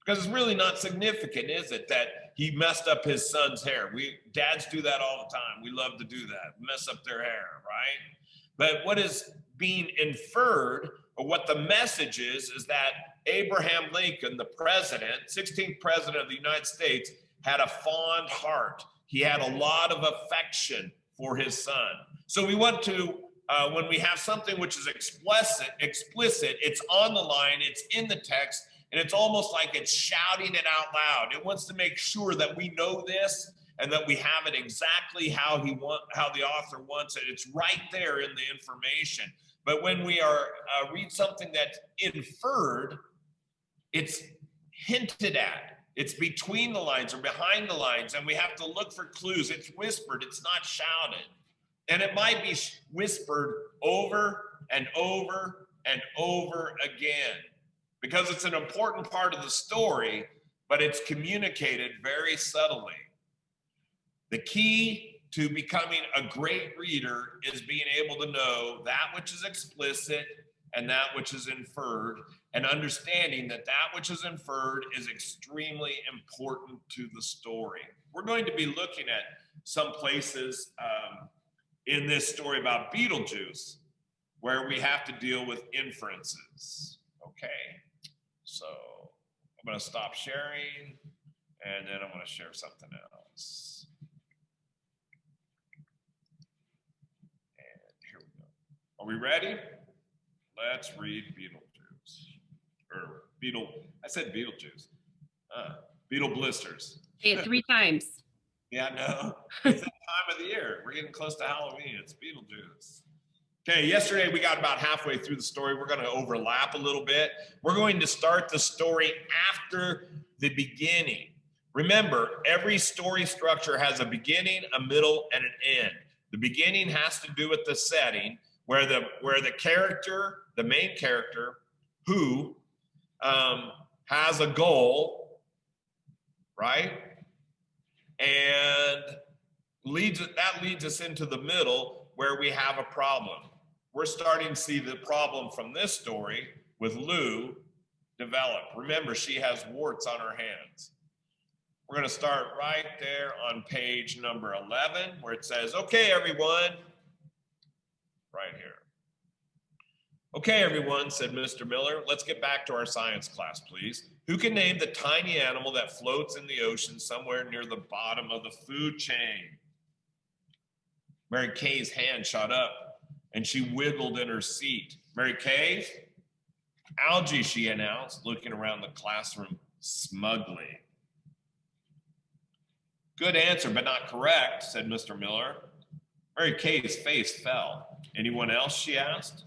Because it's really not significant, is it, that he messed up his son's hair? Dads do that all the time. We love to do that, mess up their hair, right? But what is being inferred, or what the message is that Abraham Lincoln, the president, 16th president of the United States, had a fond heart. He had a lot of affection for his son. So we want to, when we have something which is explicit, it's on the line, it's in the text, and it's almost like it's shouting it out loud. It wants to make sure that we know this and that we have it exactly how the author wants it. It's right there in the information. But when we read something that's inferred, it's hinted at. It's between the lines or behind the lines, and we have to look for clues. It's whispered, it's not shouted. And it might be whispered over and over and over again, because it's an important part of the story, but it's communicated very subtly. The key to becoming a great reader is being able to know that which is explicit and that which is inferred, and understanding that that which is inferred is extremely important to the story. We're going to be looking at some places in this story about Beetlejuice where we have to deal with inferences. Okay, so I'm going to stop sharing, and then I'm going to share something else. And here we go. Are we ready? Let's read Beetlejuice. I said Beetlejuice. Beetle blisters. Say it 3 times. Yeah, no. It's that time of the year. We're getting close to Halloween. It's Beetlejuice. Okay, yesterday we got about halfway through the story. We're going to overlap a little bit. We're going to start the story after the beginning. Remember, every story structure has a beginning, a middle, and an end. The beginning has to do with the setting, where the character, the main character, who has a goal, right? And that leads us into the middle, where we have a problem. We're starting to see the problem from this story with Lou develop. Remember, she has warts on her hands. We're going to start right there on page number 11, where it says, okay, everyone, right here. Okay, everyone, said Mr. Miller, let's get back to our science class, please. Who can name the tiny animal that floats in the ocean somewhere near the bottom of the food chain? Mary Kay's hand shot up, and she wiggled in her seat. Mary Kay? Algae, she announced, looking around the classroom smugly. Good answer, but not correct, said Mr. Miller. Mary Kay's face fell. Anyone else, she asked.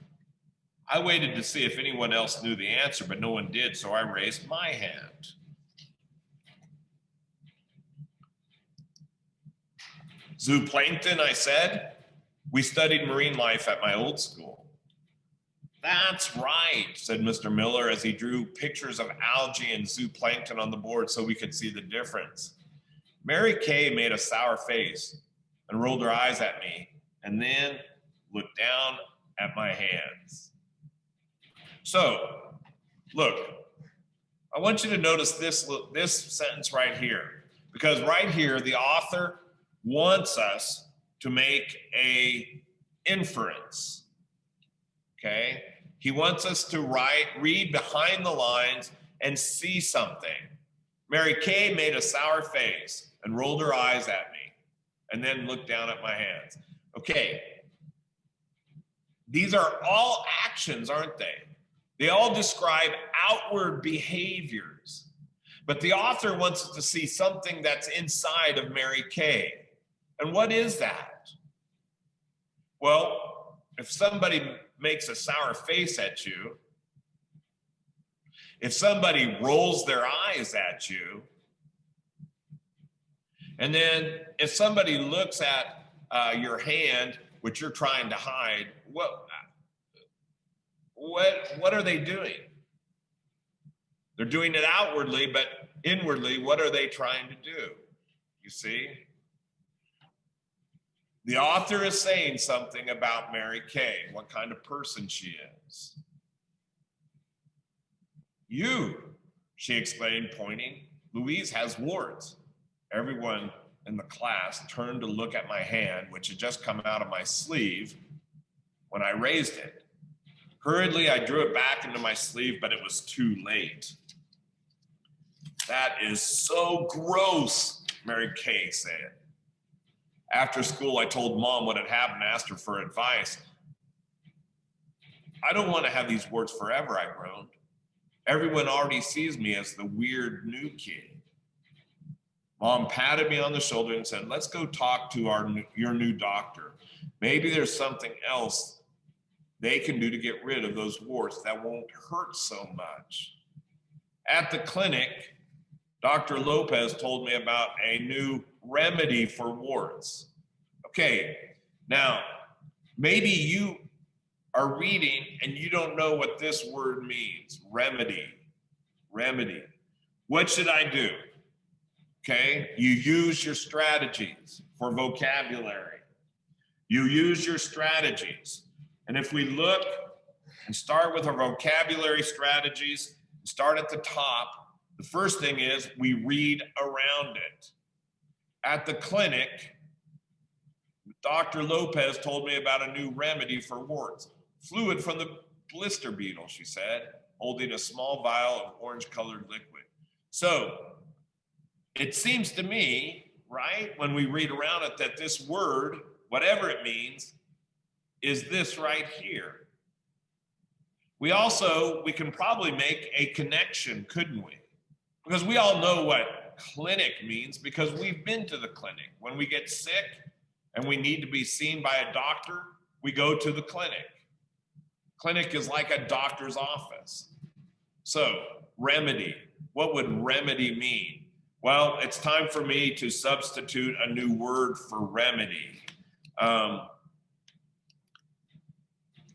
I waited to see if anyone else knew the answer, but no one did, so I raised my hand. Zooplankton, I said. We studied marine life at my old school. That's right, said Mr. Miller as he drew pictures of algae and zooplankton on the board so we could see the difference. Mary Kay made a sour face and rolled her eyes at me, and then looked down at my hands. So, look, I want you to notice this sentence right here, because right here, the author wants us to make a inference, okay? He wants us to read behind the lines and see something. Mary Kay made a sour face and rolled her eyes at me, and then looked down at my hands. Okay, these are all actions, aren't they? They all describe outward behaviors, but the author wants us to see something that's inside of Mary Kay. And what is that? Well, if somebody makes a sour face at you, if somebody rolls their eyes at you, and then if somebody looks at your hand, which you're trying to hide, what are they doing? They're doing it outwardly, but inwardly, what are they trying to do? You see? The author is saying something about Mary Kay, what kind of person she is. You, she explained, pointing, Louise has warts. Everyone in the class turned to look at my hand, which had just come out of my sleeve when I raised it. Hurriedly, I drew it back into my sleeve, but it was too late. That is so gross, Mary Kay said. After school, I told Mom what had happened, asked her for advice. I don't want to have these warts forever, I groaned. Everyone already sees me as the weird new kid. Mom patted me on the shoulder and said, let's go talk to your new doctor. Maybe there's something else they can do to get rid of those warts that won't hurt so much. At the clinic, Dr. Lopez told me about a new remedy for warts. Okay, now, maybe you are reading and you don't know what this word means. Remedy. What should I do? Okay, you use your strategies for vocabulary. You use your strategies. And if we look and start with our vocabulary strategies, start at the top, the first thing is we read around it. At the clinic, Dr. Lopez told me about a new remedy for warts. Fluid from the blister beetle, she said, holding a small vial of orange-colored liquid. So it seems to me, right, when we read around it, that this word, whatever it means, is this right here. We can probably make a connection, couldn't we? Because we all know what clinic means because we've been to the clinic. When we get sick and we need to be seen by a doctor, we go to the clinic. Clinic is like a doctor's office. So, remedy. What would remedy mean? Well, it's time for me to substitute a new word for remedy.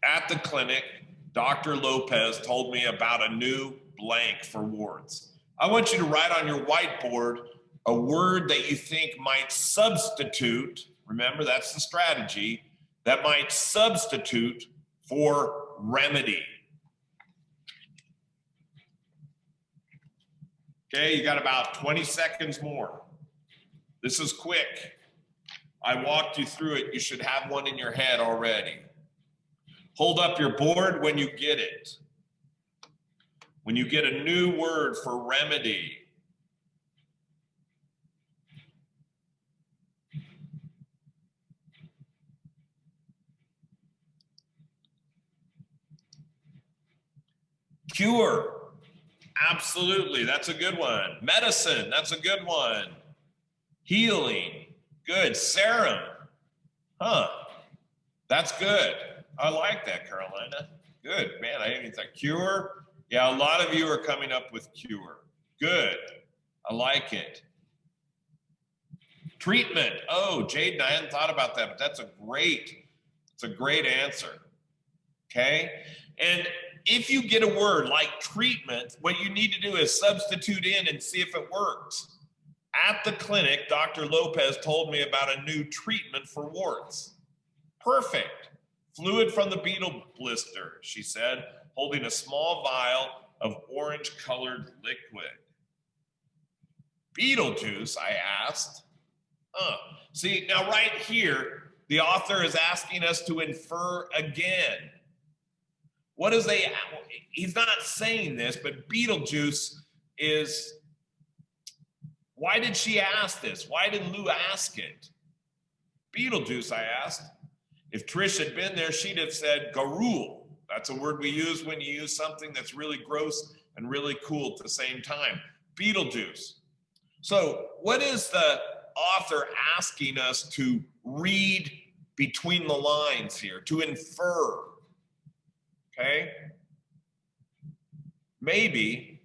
At the clinic, Dr. Lopez told me about a new blank for warts. I want you to write on your whiteboard a word that you think might substitute, remember that's the strategy, that might substitute for remedy. Okay, you got about 20 seconds more. This is quick. I walked you through it. You should have one in your head already. Hold up your board when you get it. When you get a new word for remedy. Cure. Absolutely, that's a good one. Medicine, that's a good one. Healing, good. Serum, that's good. I like that, Carolina. Good, man, I didn't even think. Cure, yeah, a lot of you are coming up with cure. Good, I like it. Treatment, oh, Jaden, I hadn't thought about that, but that's a great answer, okay? And if you get a word like treatment, what you need to do is substitute in and see if it works. At the clinic, Dr. Lopez told me about a new treatment for warts. Perfect. Fluid from the beetle blister, she said, holding a small vial of orange-colored liquid. Beetle juice, I asked. See, now right here, the author is asking us to infer again. He's not saying this, but Beetlejuice is, why did she ask this? Why did Lou ask it? Beetlejuice, I asked. If Trish had been there, she'd have said garul. That's a word we use when you use something that's really gross and really cool at the same time. Beetlejuice. So what is the author asking us to read between the lines here, to infer? Okay? Maybe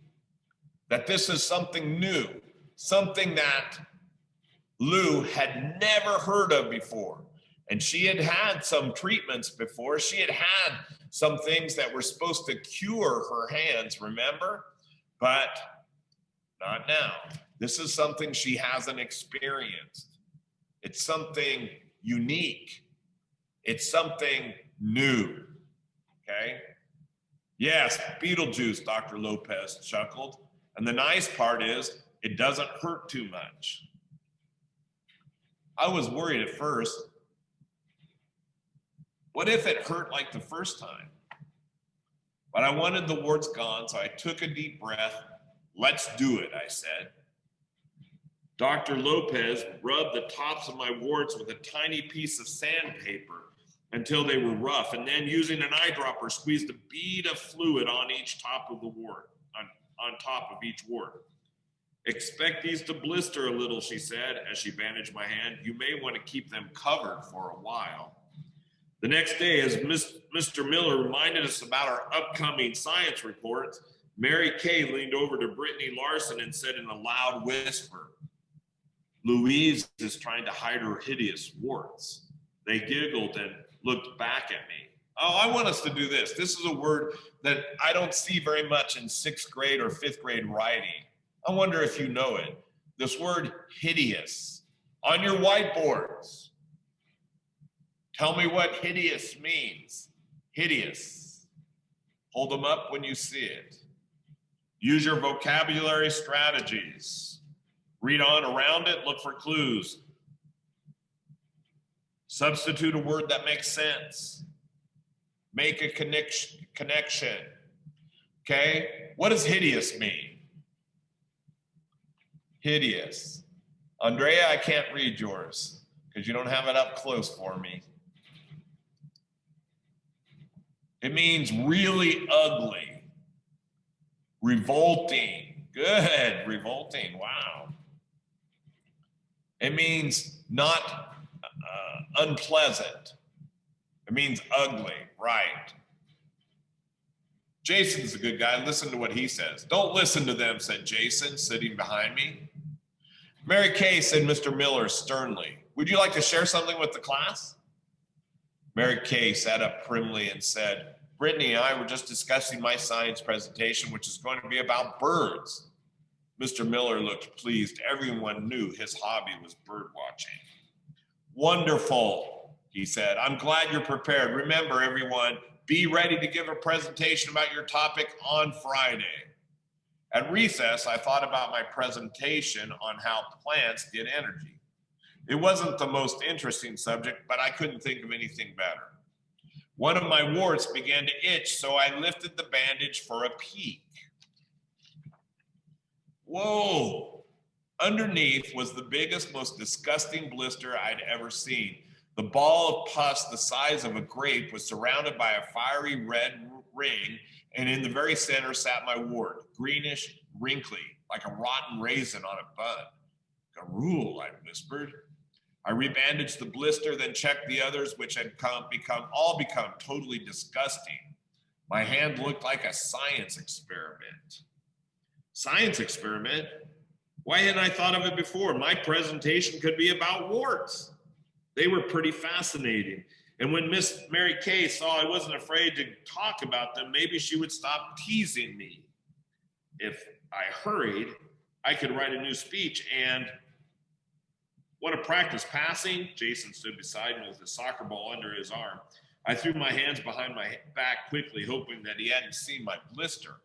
that this is something new, something that Lou had never heard of before. And she had had some treatments before. She had had some things that were supposed to cure her hands, remember? But not now. This is something she hasn't experienced. It's something unique. It's something new, okay? Yes, Beetlejuice, Dr. Lopez chuckled. And the nice part is it doesn't hurt too much. I was worried at first. What if it hurt like the first time? But I wanted the warts gone, so I took a deep breath. Let's do it, I said. Dr. Lopez rubbed the tops of my warts with a tiny piece of sandpaper until they were rough, and then using an eyedropper, squeezed a bead of fluid on each top of the wart, on top of each wart. Expect these to blister a little, she said, as she bandaged my hand. You may want to keep them covered for a while. The next day, as Mr. Miller reminded us about our upcoming science reports, Mary Kay leaned over to Brittany Larson and said in a loud whisper, Louise is trying to hide her hideous warts. They giggled and looked back at me. Oh, I want us to do this. This is a word that I don't see very much in 6th grade or 5th grade writing. I wonder if you know it. This word hideous on your whiteboards. Tell me what hideous means. Hideous. Hold them up when you see it. Use your vocabulary strategies. Read on around it, look for clues. Substitute a word that makes sense. Make a connection. Okay? What does hideous mean? Hideous. Andrea, I can't read yours because you don't have it up close for me. It means really ugly, revolting. Good, revolting, wow. It means not unpleasant. It means ugly, right. Jason's a good guy. Listen to what he says. Don't listen to them, said Jason, sitting behind me. Mary Kay, said Mr. Miller sternly. Would you like to share something with the class? Mary Kay sat up primly and said, Brittany and I were just discussing my science presentation, which is going to be about birds. Mr. Miller looked pleased. Everyone knew his hobby was bird watching. Wonderful, he said. I'm glad you're prepared. Remember, everyone, be ready to give a presentation about your topic on Friday. At recess, I thought about my presentation on how plants get energy. It wasn't the most interesting subject, but I couldn't think of anything better. One of my warts began to itch, so I lifted the bandage for a peek. Whoa! Underneath was the biggest, most disgusting blister I'd ever seen. The ball of pus the size of a grape was surrounded by a fiery red ring, and in the very center sat my wart, greenish, wrinkly, like a rotten raisin on a bud. Garul, I whispered. I rebandaged the blister, then checked the others, which had become totally disgusting. My hand looked like a science experiment. Science experiment? Why hadn't I thought of it before? My presentation could be about warts. They were pretty fascinating. And when Miss Mary Kay saw I wasn't afraid to talk about them, maybe she would stop teasing me. If I hurried, I could write a new speech and want to practice passing? Jason stood beside me with a soccer ball under his arm. I threw my hands behind my back quickly, hoping that he hadn't seen my blister.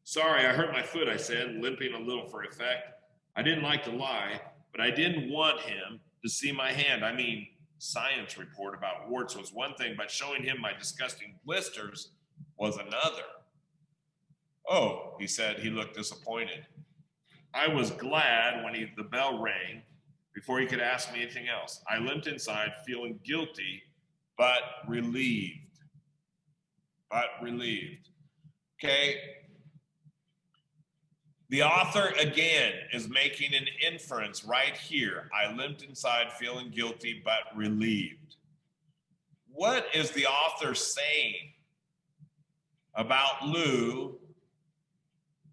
Sorry, I hurt my foot, I said, limping a little for effect. I didn't like to lie, but I didn't want him to see my hand. I mean, science report about warts was one thing, but showing him my disgusting blisters was another. Oh, he said. He looked disappointed. I was glad when the bell rang before he could ask me anything else. I limped inside, feeling guilty, but relieved. Okay. The author, again, is making an inference right here. I limped inside, feeling guilty, but relieved. What is the author saying about Lou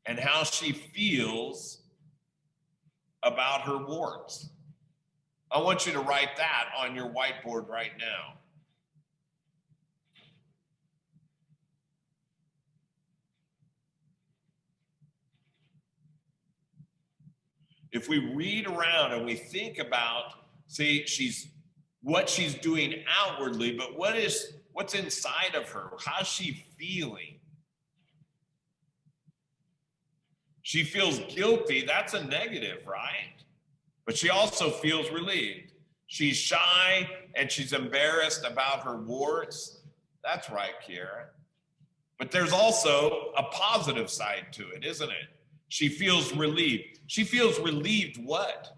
and how she feels about her warts? I want you to write that on your whiteboard right now. If we read around and we think about, see, what she's doing outwardly, but what's inside of her? How's she feeling? She feels guilty. That's a negative, right? But she also feels relieved. She's shy and she's embarrassed about her warts. That's right, Kiara. But there's also a positive side to it, isn't it? She feels relieved. She feels relieved what?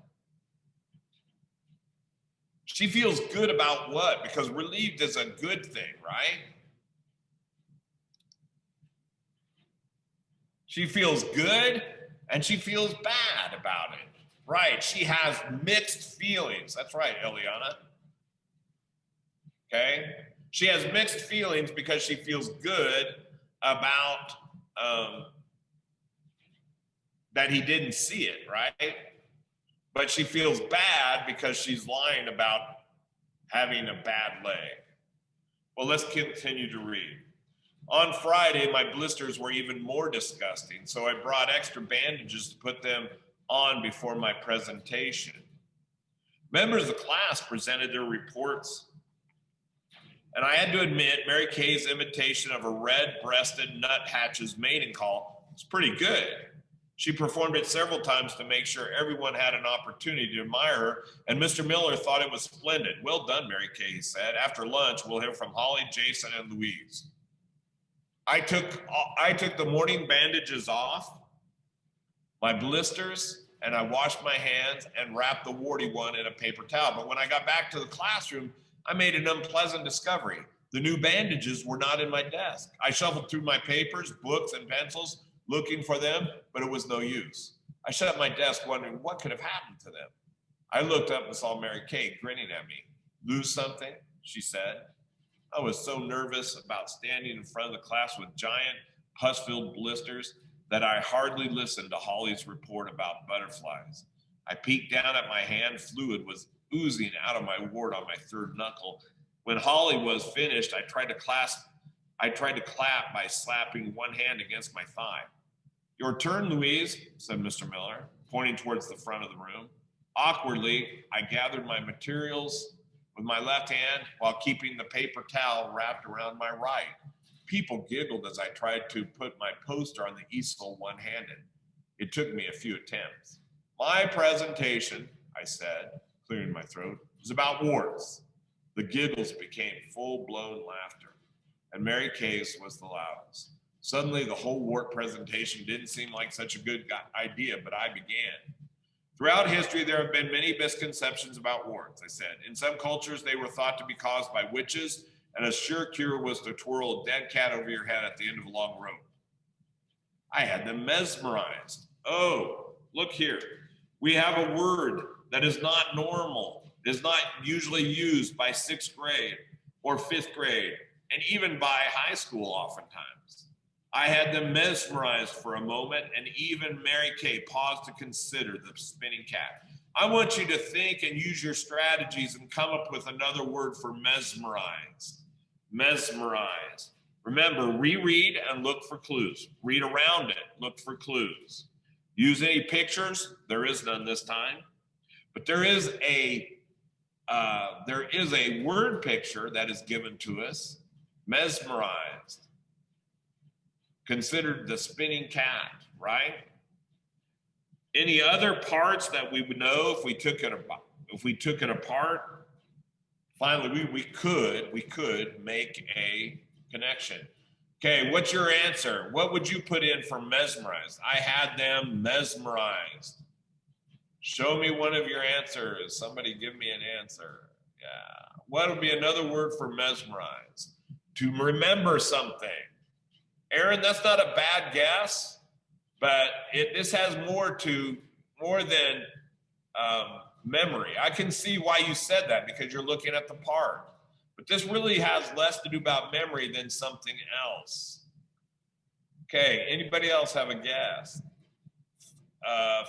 She feels good about what? Because relieved is a good thing, right? She feels good and she feels bad about it. Right, she has mixed feelings. That's right, Eliana. Okay, she has mixed feelings because she feels good about that he didn't see it, right? But she feels bad because she's lying about having a bad leg. Well, let's continue to read. On Friday, my blisters were even more disgusting, so I brought extra bandages to put them on before my presentation. Members of the class presented their reports, and I had to admit Mary Kay's imitation of a red-breasted nuthatch's mating call was pretty good. She performed it several times to make sure everyone had an opportunity to admire her, and Mr. Miller thought it was splendid. Well done, Mary Kay, he said. After lunch, we'll hear from Holly, Jason, and Louise. I took the morning bandages off, my blisters, and I washed my hands and wrapped the warty one in a paper towel. But when I got back to the classroom, I made an unpleasant discovery. The new bandages were not in my desk. I shuffled through my papers, books, and pencils looking for them, but it was no use. I shut my desk wondering what could have happened to them. I looked up and saw Mary Kay grinning at me. Lose something? She said. I was so nervous about standing in front of the class with giant pus-filled blisters that I hardly listened to Holly's report about butterflies. I peeked down at my hand. Fluid was oozing out of my wart on my third knuckle. When Holly was finished, I tried to clap by slapping one hand against my thigh. Your turn, Louise, said Mr. Miller, pointing towards the front of the room. Awkwardly, I gathered my materials with my left hand while keeping the paper towel wrapped around my right. People giggled as I tried to put my poster on the easel one-handed. It took me a few attempts. My presentation, I said, clearing my throat, was about warts. The giggles became full-blown laughter, and Mary Kay's was the loudest. Suddenly, the whole wart presentation didn't seem like such a good idea, but I began. Throughout history, there have been many misconceptions about warts, I said. In some cultures, they were thought to be caused by witches, and a sure cure was to twirl a dead cat over your head at the end of a long rope. I had them mesmerized. Oh, look here. We have a word that is not normal, is not usually used by 6th grade or 5th grade, and even by high school oftentimes. I had them mesmerized for a moment, and even Mary Kay paused to consider the spinning cat. I want you to think and use your strategies and come up with another word for mesmerized. Mesmerized. Remember, reread and look for clues. Read around it, look for clues. Use any pictures? There is none this time. But there is a word picture that is given to us. Mesmerized. Considered the spinning cat, right? Any other parts that we would know if we took it apart? Finally, we could make a connection. Okay, what's your answer? What would you put in for mesmerized? I had them mesmerized. Show me one of your answers. Somebody give me an answer. Yeah. What would be another word for mesmerized? To remember something. Aaron, that's not a bad guess, but this has more than memory. I can see why you said that because you're looking at the part. But this really has less to do about memory than something else. Okay, anybody else have a guess?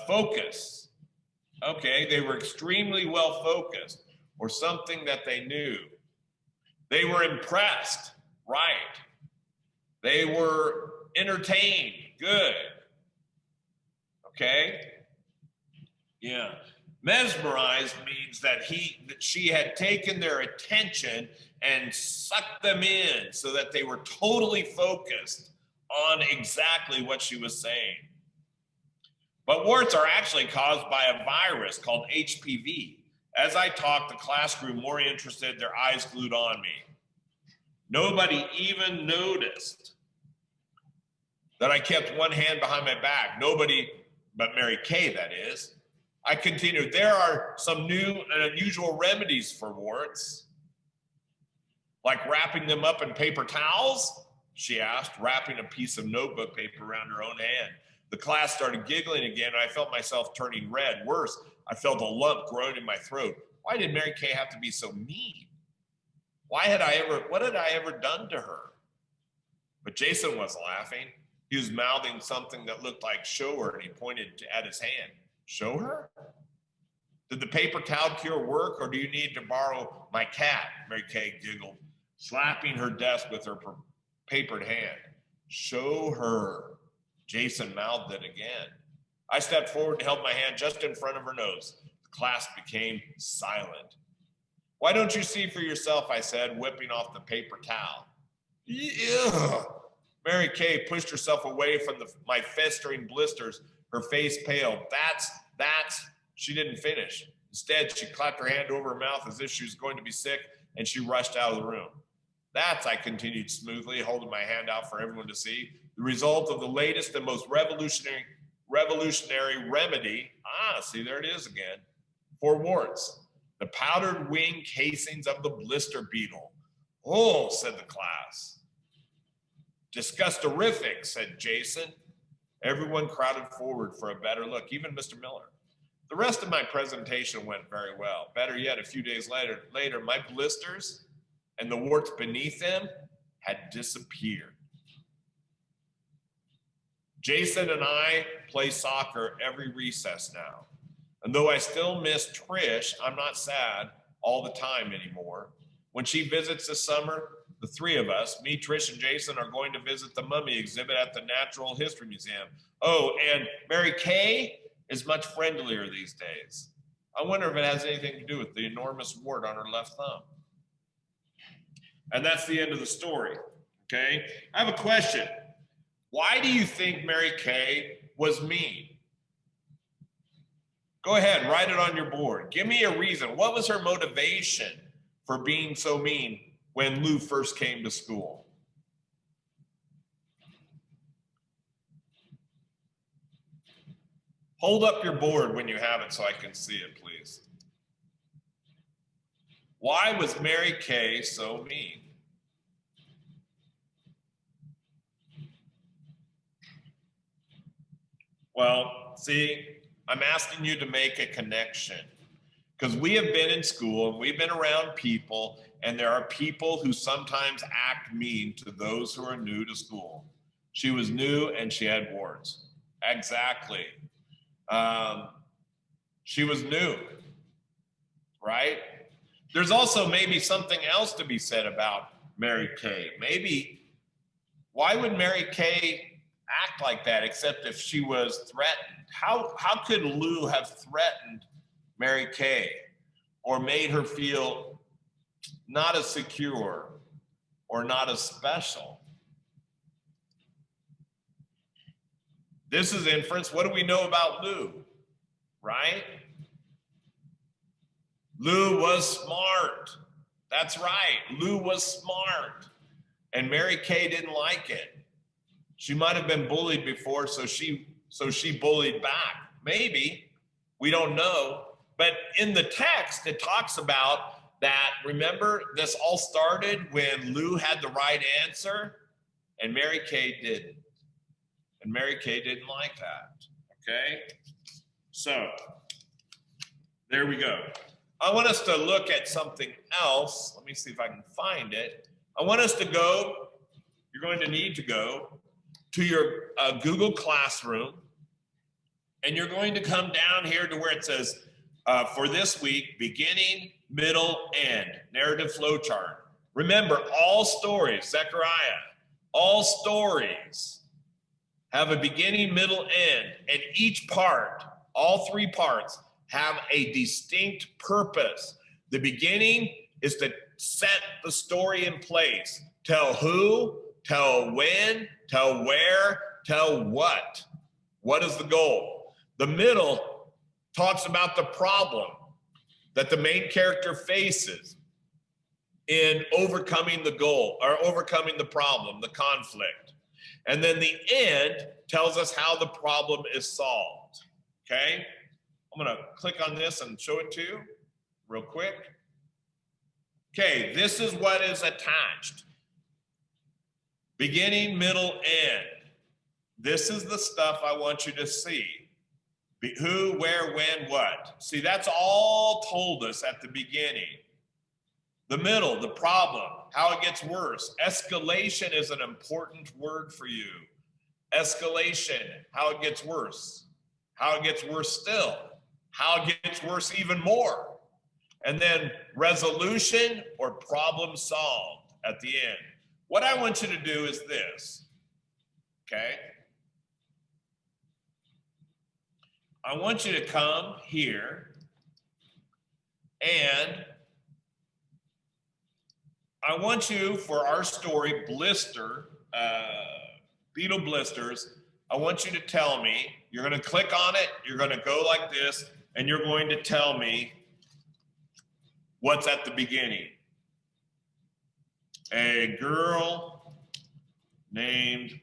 Focus. Okay, they were extremely well focused, or something that they knew. They were impressed, right? They were entertained, good. Okay? Yeah. Mesmerized means that she had taken their attention and sucked them in so that they were totally focused on exactly what she was saying. But warts are actually caused by a virus called HPV. As I talked, the class grew more interested, their eyes glued on me. Nobody even noticed that I kept one hand behind my back. Nobody but Mary Kay, that is. I continued, there are some new and unusual remedies for warts, like wrapping them up in paper towels, she asked, wrapping a piece of notebook paper around her own hand. The class started giggling again, and I felt myself turning red. Worse, I felt a lump growing in my throat. Why did Mary Kay have to be so mean? What had I ever done to her? But Jason was laughing. He was mouthing something that looked like show her, and he pointed at his hand. Show her? Did the paper towel cure work, or do you need to borrow my cat? Mary Kay giggled, slapping her desk with her papered hand. Show her. Jason mouthed it again. I stepped forward and held my hand just in front of her nose. The class became silent. Why don't you see for yourself, I said, whipping off the paper towel. Yeah. Mary Kay pushed herself away from my festering blisters, her face pale. That's, she didn't finish. Instead, she clapped her hand over her mouth as if she was going to be sick, and she rushed out of the room. That's, I continued smoothly, holding my hand out for everyone to see, the result of the latest and most revolutionary remedy. See, there it is again, for warts. The powdered wing casings of the blister beetle. Oh, said the class. Disgustorific, said Jason. Everyone crowded forward for a better look, even Mr. Miller. The rest of my presentation went very well. Better yet, a few days later, my blisters and the warts beneath them had disappeared. Jason and I play soccer every recess now. And though I still miss Trish, I'm not sad all the time anymore. When she visits this summer, the three of us, me, Trish, and Jason, are going to visit the mummy exhibit at the Natural History Museum. Oh, and Mary Kay is much friendlier these days. I wonder if it has anything to do with the enormous wart on her left thumb. And that's the end of the story, okay? I have a question. Why do you think Mary Kay was mean? Go ahead, write it on your board. Give me a reason. What was her motivation for being so mean when Lou first came to school? Hold up your board when you have it so I can see it, please. Why was Mary Kay so mean? Well, see, I'm asking you to make a connection because we have been in school and we've been around people, and there are people who sometimes act mean to those who are new to school. She was new and she had warts. Exactly. She was new, right? There's also maybe something else to be said about Mary Kay. Maybe, why would Mary Kay act like that except if she was threatened? How could Lou have threatened Mary Kay or made her feel not as secure or not as special? This is inference. What do we know about Lou, right? Lou was smart. That's right. Lou was smart. And Mary Kay didn't like it. She might have been bullied before, so she bullied back. Maybe. We don't know. But in the text, it talks about that. Remember, this all started when Lou had the right answer and Mary Kay didn't. And Mary Kay didn't like that. Okay? So, there we go. I want us to look at something else. Let me see if I can find it. I want us to go, you're going to need to go to your Google Classroom, and you're going to come down here to where it says for this week, beginning, middle, end, narrative flow chart. Remember, all stories, Zechariah, all stories have a beginning, middle, end, and each part, all three parts, have a distinct purpose. The beginning is to set the story in place. Tell who, tell when, tell where, tell what. What is the goal? The middle talks about the problem that the main character faces in overcoming the goal or overcoming the problem, the conflict. And then the end tells us how the problem is solved. Okay? I'm going to click on this and show it to you real quick. Okay, this is what is attached. Beginning, middle, end. This is the stuff I want you to see. Who, where, when, what. See, that's all told us at the beginning. The middle, the problem, how it gets worse. Escalation is an important word for you. Escalation, how it gets worse. How it gets worse still. How it gets worse even more. And then resolution or problem solved at the end. What I want you to do is this, okay? I want you to come here and I want you, for our story, beetle blisters, I want you to tell me, you're going to click on it, you're going to go like this, and you're going to tell me what's at the beginning. A girl named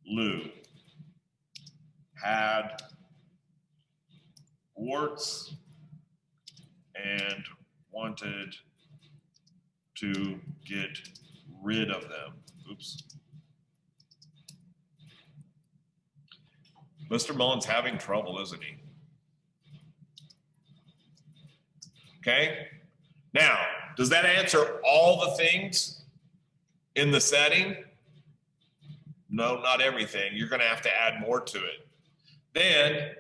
Lou had warts and wanted to get rid of them. Oops. Mr. Mullen's having trouble, isn't he? Okay. Now, does that answer all the things in the setting? No, not everything. You're going to have to add more to it. Then,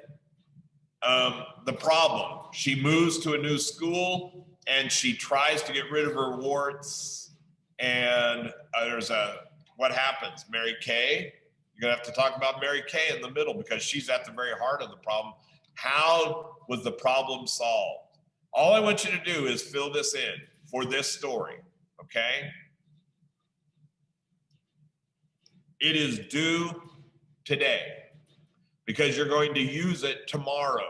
the problem. She moves to a new school and she tries to get rid of her warts. And what happens? Mary Kay. You're going to have to talk about Mary Kay in the middle because she's at the very heart of the problem. How was the problem solved? All I want you to do is fill this in for this story, okay? It is due today because you're going to use it tomorrow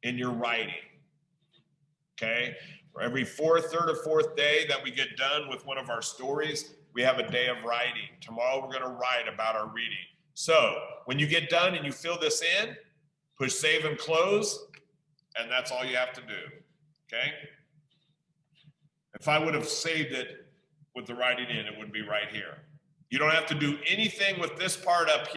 in your writing, okay? For every third or fourth day that we get done with one of our stories, we have a day of writing. Tomorrow we're gonna write about our reading. So when you get done and you fill this in, push save and close, and that's all you have to do. Okay? If I would have saved it with the writing in, it would be right here. You don't have to do anything with this part up here.